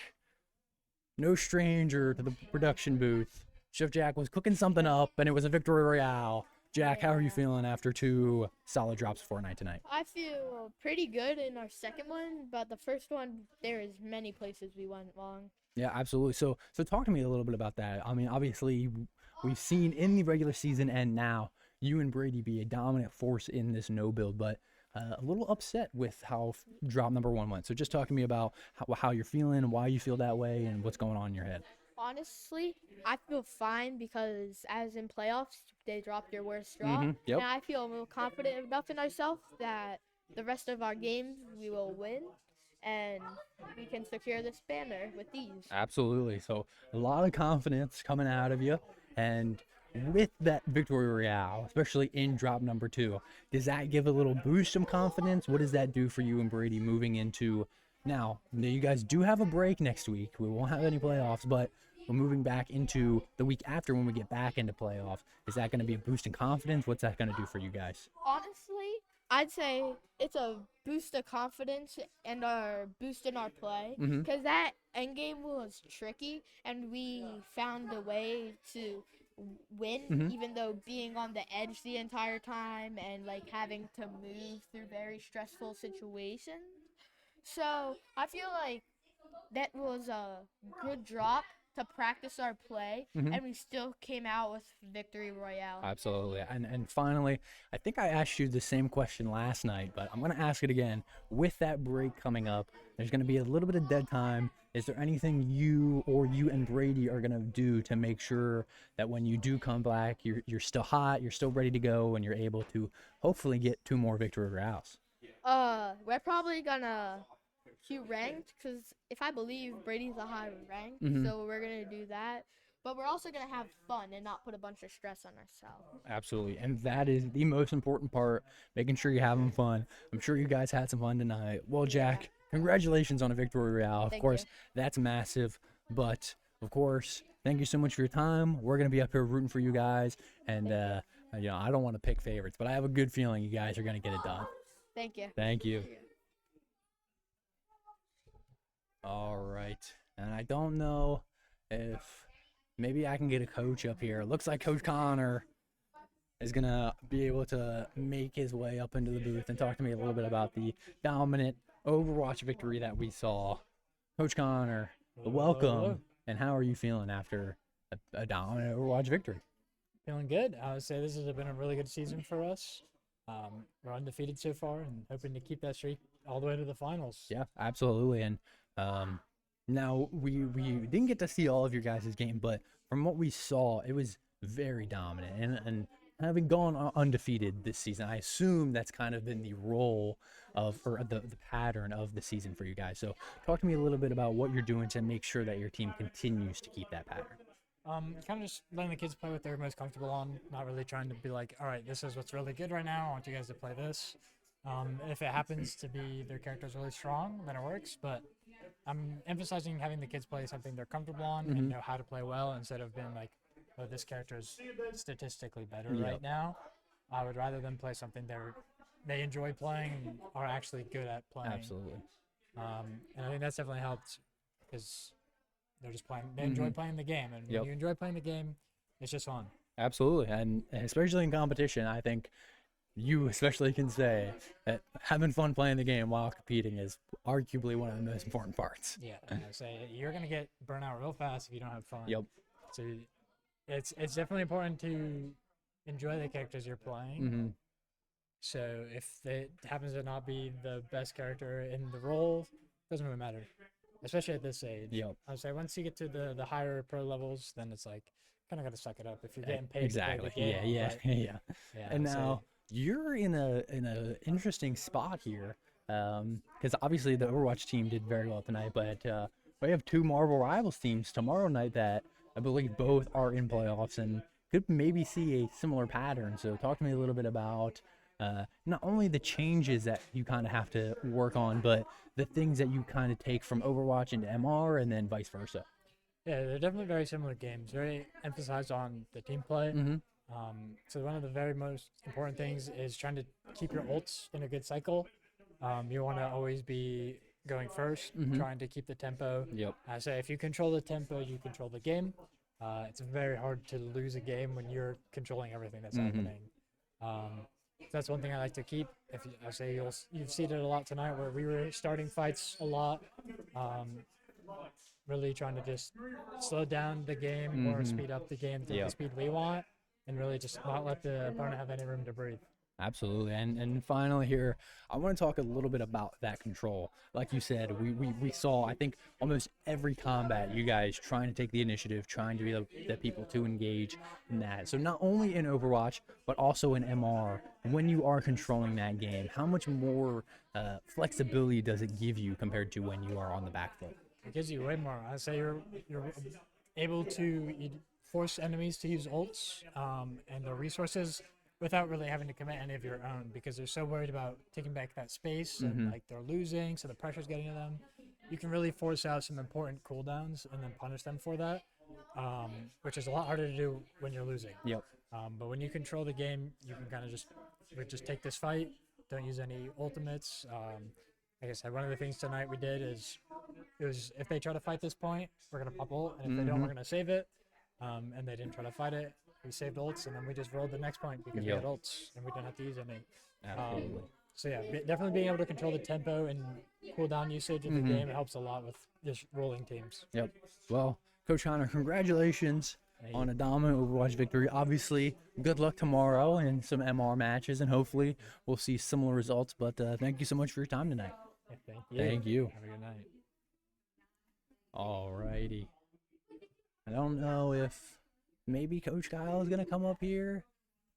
no stranger to the production booth. Chef Jack was cooking something up, and it was a victory royale. Jack, how are you feeling after 2 solid drops of Fortnite tonight? I feel pretty good in our second one, but the first one, there is many places we went wrong. Yeah, absolutely. So talk to me a little bit about that. I mean, obviously, we've seen in the regular season and now you and Brady be a dominant force in this no build, but a little upset with how drop number 1 went. So just talk to me about how you're feeling, why you feel that way, and what's going on in your head. Honestly, I feel fine because as in playoffs, they dropped their worst drop. Yep. And I feel confident enough in ourselves that the rest of our games we will win. and we can secure this banner with these. Absolutely. So a lot of confidence coming out of you, and with that victory royale, especially in drop number 2, does that give a little boost of confidence? What does that do for you and Brady moving into now? You guys do have a break next week. We won't have any playoffs, but we're moving back into the week after when we get back into playoffs. Is that going to be a boost in confidence? What's that going to do for you guys? Honestly, I'd say it's a boost of confidence and our boost in our play, because that end game was tricky and we found a way to win, even though being on the edge the entire time and like having to move through very stressful situations. So I feel like that was a good drop to practice our play, and we still came out with victory royale. Absolutely. And finally, I think I asked you the same question last night, but I'm going to ask it again. With that break coming up, there's going to be a little bit of dead time. Is there anything you and Brady are going to do to make sure that when you do come back, you're still hot, you're still ready to go, and you're able to hopefully get 2 more victory royales? We're probably gonna queue ranked, because if I believe Brady's a high rank, so we're gonna do that. But we're also gonna have fun and not put a bunch of stress on ourselves. Absolutely. And that is the most important part, making sure you're having fun. I'm sure you guys had some fun tonight. Well, Jack, congratulations on a victory royale. Of course, that's massive. But, of course, thank you so much for your time. We're going to be up here rooting for you guys. And, I don't want to pick favorites, but I have a good feeling you guys are going to get it done. Thank you. Thank you. All right. And I don't know if maybe I can get a coach up here. Looks like Coach Connor is going to be able to make his way up into the booth and talk to me a little bit about the dominant Overwatch victory that we saw. Coach Connor, welcome. And how are you feeling after a dominant Overwatch victory? Feeling good. I would say this has been a really good season for us. We're undefeated so far and hoping to keep that streak all the way to the finals. Yeah, absolutely. And now we didn't get to see all of your guys' game, but from what we saw, it was very dominant. And having gone undefeated this season, I assume that's kind of been the role of, or the pattern of the season for you guys. So talk to me a little bit about what you're doing to make sure that your team continues to keep that pattern. Kind of just letting the kids play what they're most comfortable on, not really trying to be like, all right, this is what's really good right now. I want you guys to play this. If it happens to be their character's really strong, then it works. But I'm emphasizing having the kids play something they're comfortable on and know how to play well, instead of being like, oh, this character is statistically better right now. I would rather them play something they enjoy playing and are actually good at playing. Absolutely. And I think that's definitely helped, because they're just playing. They enjoy playing the game, and when you enjoy playing the game, it's just fun. Absolutely, and especially in competition, I think you especially can say that having fun playing the game while competing is arguably one of the most important parts. Yeah, I say you're gonna get burnt out real fast if you don't have fun. Yep. So it's definitely important to enjoy the characters you're playing. So if it happens to not be the best character in the role, doesn't really matter. Especially at this age. Yep. I would say once you get to the higher pro levels, then it's like kind of got to suck it up if you're getting paid to play the game. Yeah. And now you're in a interesting spot here, because obviously the Overwatch team did very well tonight, but we have 2 Marvel Rivals teams tomorrow night that I believe both are in playoffs and could maybe see a similar pattern. So talk to me a little bit about not only the changes that you kind of have to work on, but the things that you kind of take from Overwatch into MR and then vice versa. Yeah, they're definitely very similar games. Very emphasized on the team play. So one of the very most important things is trying to keep your ults in a good cycle. You want to always be going first, trying to keep the tempo. Yep. I say if you control the tempo, you control the game. It's very hard to lose a game when you're controlling everything that's happening. That's one thing I like to keep. If you, I say you've seen it a lot tonight, where we were starting fights a lot, really trying to just slow down the game or speed up the game to the speed we want, and really just not let the opponent have any room to breathe. Absolutely. And finally here, I want to talk a little bit about that control. Like you said, we saw, I think, almost every combat, you guys trying to take the initiative, trying to be the people to engage in that. So not only in Overwatch, but also in MR, when you are controlling that game, how much more flexibility does it give you compared to when you are on the back foot? It gives you way more. I say you're able to force enemies to use ults and the resources without really having to commit any of your own, because they're so worried about taking back that space and like they're losing, so the pressure's getting to them. You can really force out some important cooldowns and then punish them for that, which is a lot harder to do when you're losing. Yep. But when you control the game, you can kind of just take this fight. Don't use any ultimates. Like I said, one of the things tonight we did is if they try to fight this point, we're gonna pop ult, and if they don't, we're gonna save it. And they didn't try to fight it. We saved ults, and then we just rolled the next point because we had ults, and we didn't have to use any. Absolutely. So yeah, definitely being able to control the tempo and cooldown usage of the game helps a lot with just rolling teams. Yep. Well, Coach Connor, congratulations on a dominant Overwatch victory. Obviously, good luck tomorrow in some MR matches, and hopefully we'll see similar results. But thank you so much for your time tonight. Yeah, thank you. Thank you. Have a good night. All righty. I don't know if maybe Coach Kyle is going to come up here.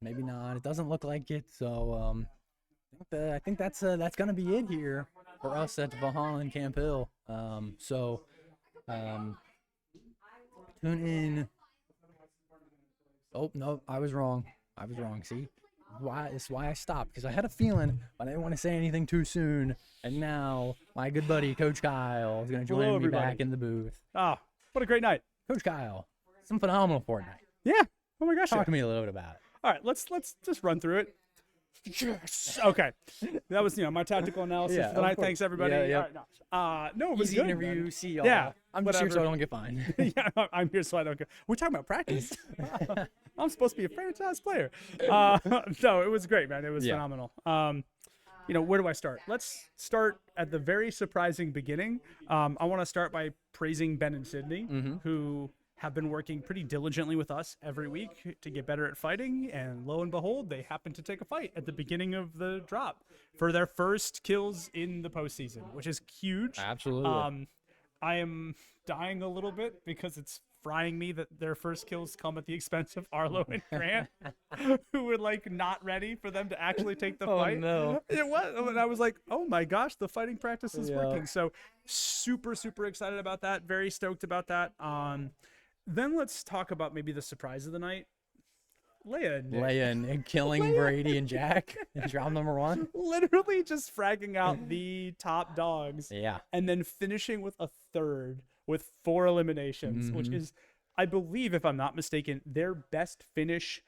Maybe not. It doesn't look like it. So I think that's going to be it here for us at VHEL and Camp Hill. Tune in. Oh, no, I was wrong. See? It's why I stopped, because I had a feeling, but I didn't want to say anything too soon. And now my good buddy, Coach Kyle, is going to join me back in the booth. Oh, what a great night. Coach Kyle, some phenomenal Fortnite. Yeah. Oh my gosh. Talk to me a little bit about it. All right, let's just run through it. Yes. Okay. That was my tactical analysis for the night. Thanks everybody. Yeah. All right, no, it was Easy good, interview. man. See y'all. Yeah. I'm just here so I don't get fined. Yeah, I'm here so I don't get. We're talking about practice. I'm supposed to be a franchise player. No, it was great, man. It was phenomenal. Where do I start? Let's start at the very surprising beginning. I want to start by praising Ben and Sydney, who have been working pretty diligently with us every week to get better at fighting, and lo and behold, they happened to take a fight at the beginning of the drop for their first kills in the postseason, which is huge. Absolutely. I am dying a little bit because it's frying me that their first kills come at the expense of Arlo and Grant, who were not ready for them to actually take the fight. No. It was, and I was like, oh my gosh, the fighting practice is working. So super, super excited about that. Very stoked about that. Then let's talk about maybe the surprise of the night. Leia and killing Brady and Jack in round number 1. Literally just fragging out the top dogs. Yeah. And then finishing with a third with 4 eliminations, which is, I believe, if I'm not mistaken, their best finish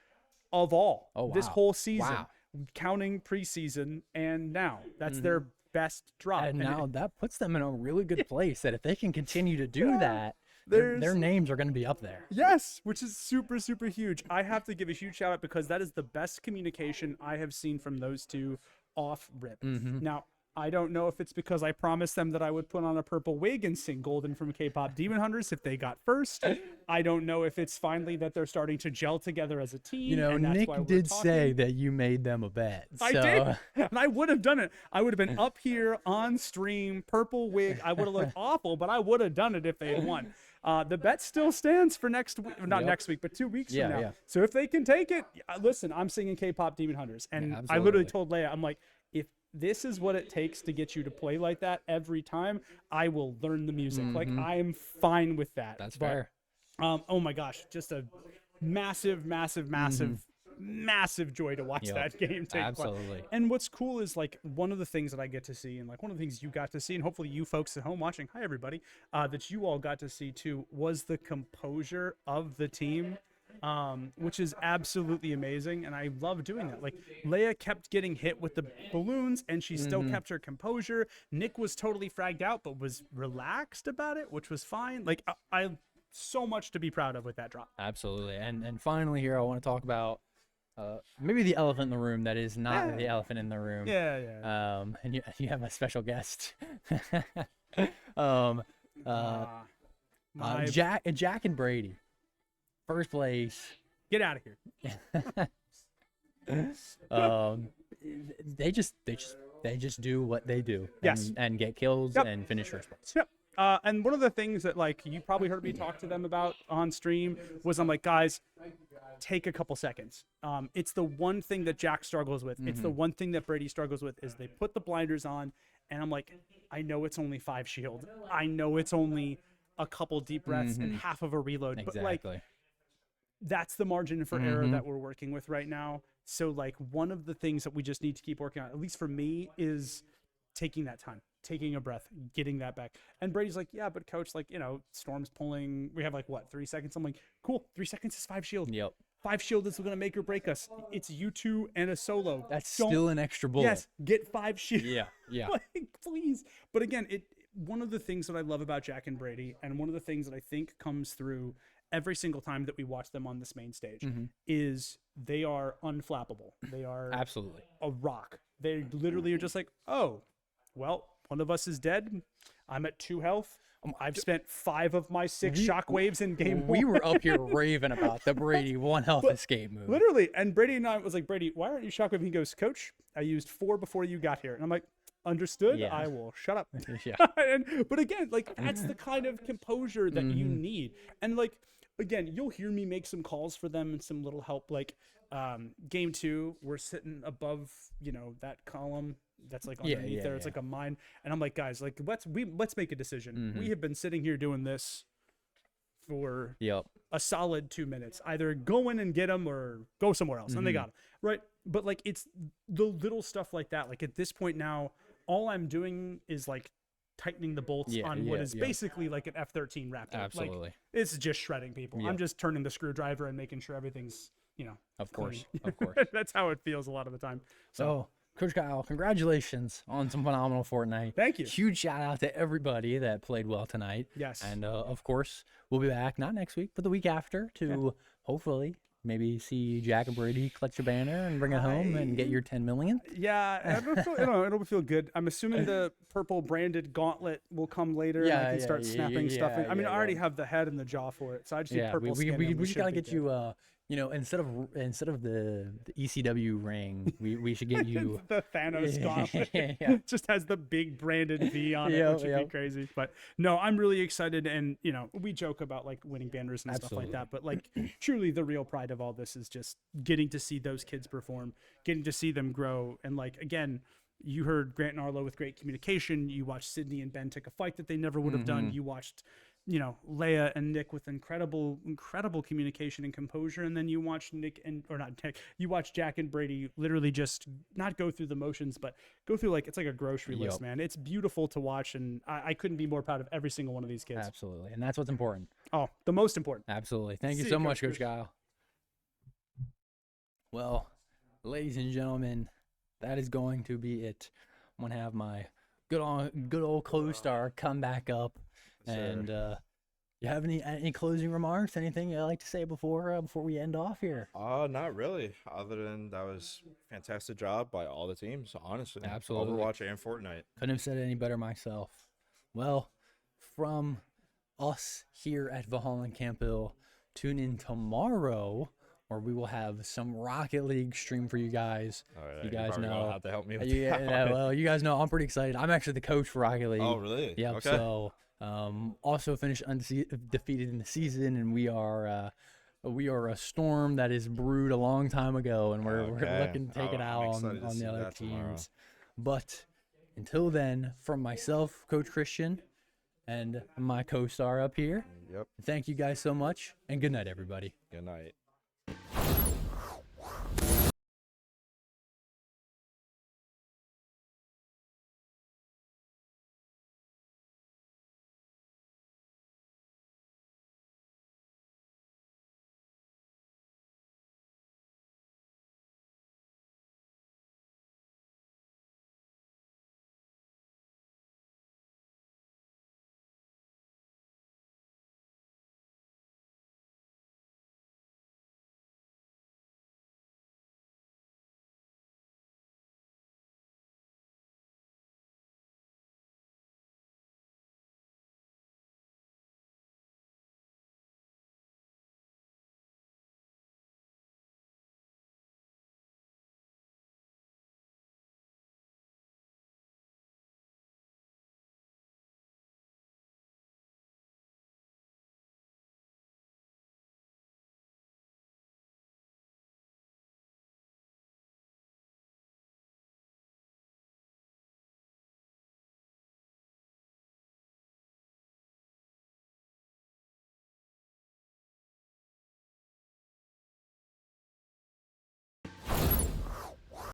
of all this whole season, counting preseason and now. That's their best drop. And now that puts them in a really good place, that if they can continue to do that, their names are going to be up there. Yes, which is super, super huge. I have to give a huge shout out because that is the best communication I have seen from those two off rip. Now, I don't know if it's because I promised them that I would put on a purple wig and sing Golden from K-Pop Demon Hunters if they got first. I don't know if it's finally that they're starting to gel together as a team. And that's Nick why we're did talking. say that you made them a bet. I did, and I would have done it. I would have been up here on stream, purple wig. I would have looked awful, but I would have done it if they had won. The bet still stands for next week, not next week, but 2 weeks from now. Yeah. So if they can take it, listen, I'm singing K-Pop Demon Hunters. And I literally told Leia, I'm like, if this is what it takes to get you to play like that every time, I will learn the music. Like, I am fine with that. That's fair. Oh my gosh, just a massive joy to watch that game take Absolutely. place. And what's cool is one of the things that I get to see, and one of the things you got to see, and hopefully you folks at home watching, hi everybody, that you all got to see too, was the composure of the team. Which is absolutely amazing, and I love doing that. Leia kept getting hit with the balloons, and she still kept her composure. Nick was totally fragged out, but was relaxed about it, which was fine. I so much to be proud of with that drop. Absolutely. And finally here, I want to talk about maybe the elephant in the room that is not the elephant in the room. Yeah. And you have a special guest. Jack and Brady. First place. Get out of here. they just do what they do. Yes. And get kills Yep. and finish first place. Yep. And one of the things that like you probably heard me talk to them about on stream was I'm like, guys, take a couple seconds. It's the one thing that Jack struggles with. It's the one thing that Brady struggles with is they put the blinders on, and I'm like, I know it's only 5 shield. I know it's only a couple deep breaths and half of a reload. But like, Exactly. that's the margin for error that we're working with right now. So like one of the things that we just need to keep working on, at least for me, is taking that time, taking a breath, getting that back. And Brady's like, yeah, but coach, like, Storm's pulling. We have like what, 3 seconds? I'm like, cool. 3 seconds is 5 shield. Yep. 5 shield is going to make or break us. It's you two and a solo. That's still an extra bullet. Yes, get 5 shield. Yeah. Yeah. Like, please. But again, one of the things that I love about Jack and Brady, and one of the things that I think comes through every single time that we watch them on this main stage, is they are unflappable. They are Absolutely a rock. They literally are just like, oh, well, one of us is dead. I'm at 2 health. I've spent 5 of my 6 shockwaves in game 1. We were up here raving about the Brady 1 health escape move. Literally. And Brady and I was like, Brady, why aren't you shockwave? He goes, Coach, I used 4 before you got here. And I'm like, understood. Yeah. I will shut up. Yeah. But again, like, that's the kind of composure that you need. And like, again, you'll hear me make some calls for them and some little help. Like game 2, we're sitting above, that column that's like underneath there. It's like a mine. And I'm like, guys, like, let's make a decision. We have been sitting here doing this for a solid 2 minutes. Either go in and get them or go somewhere else. And they got them. Right. But like, it's the little stuff like that. Like at this point now, all I'm doing is like tightening the bolts on what is basically like an F-13 Raptor. Absolutely. Like, it's just shredding people. I'm just turning the screwdriver and making sure everything's, of clean. course. That's how it feels a lot of the time. So, Coach Kyle, congratulations on some phenomenal Fortnite. Thank you. Huge shout out to everybody that played well tonight. Yes. And of course, we'll be back not next week, but the week after to hopefully maybe see Jack and Brady clutch a banner and bring it home and get your 10 millionth. Yeah, it'll feel good. I'm assuming the purple branded gauntlet will come later and I can start snapping stuff in. I mean, I already have the head and the jaw for it, so I just need purple skin. We just gotta get you instead of the ECW ring, we should get you the Thanos gauntlet. It just has the big branded V on it, which would be crazy. But no, I'm really excited, and we joke about like winning banners and stuff like that, but like truly the real pride of all this is just getting to see those kids perform, getting to see them grow, and like again, you heard Grant and Arlo with great communication. You watched Sydney and Ben take a fight that they never would have done. You watched Leia and Nick with incredible communication and composure. And then you watch you watch Jack and Brady literally just not go through the motions, but go through it's like a grocery list, man. It's beautiful to watch. And I couldn't be more proud of every single one of these kids. Absolutely. And that's what's important. Oh, the most important. Absolutely. Thank you so much, Coach Kyle. Well, ladies and gentlemen, that is going to be it. I'm going to have my good old co-star come back up. And you have any closing remarks? Anything you'd like to say before we end off here? Not really. Other than that was a fantastic job by all the teams, honestly. Absolutely. Overwatch and Fortnite. Couldn't have said it any better myself. Well, from us here at VHEL and Campbell, tune in tomorrow where we will have some Rocket League stream for you guys. All right, you guys know. You'll have to help me with that. Well, you guys know I'm pretty excited. I'm actually the coach for Rocket League. Oh, really? Yep. Okay. So also finished undefeated in the season, and we are a storm that is brewed a long time ago, and we're looking to take it out on the other teams. Tomorrow. But until then, from myself, Coach Christian, and my co-star up here, Yep. thank you guys so much, and good night, everybody. Good night.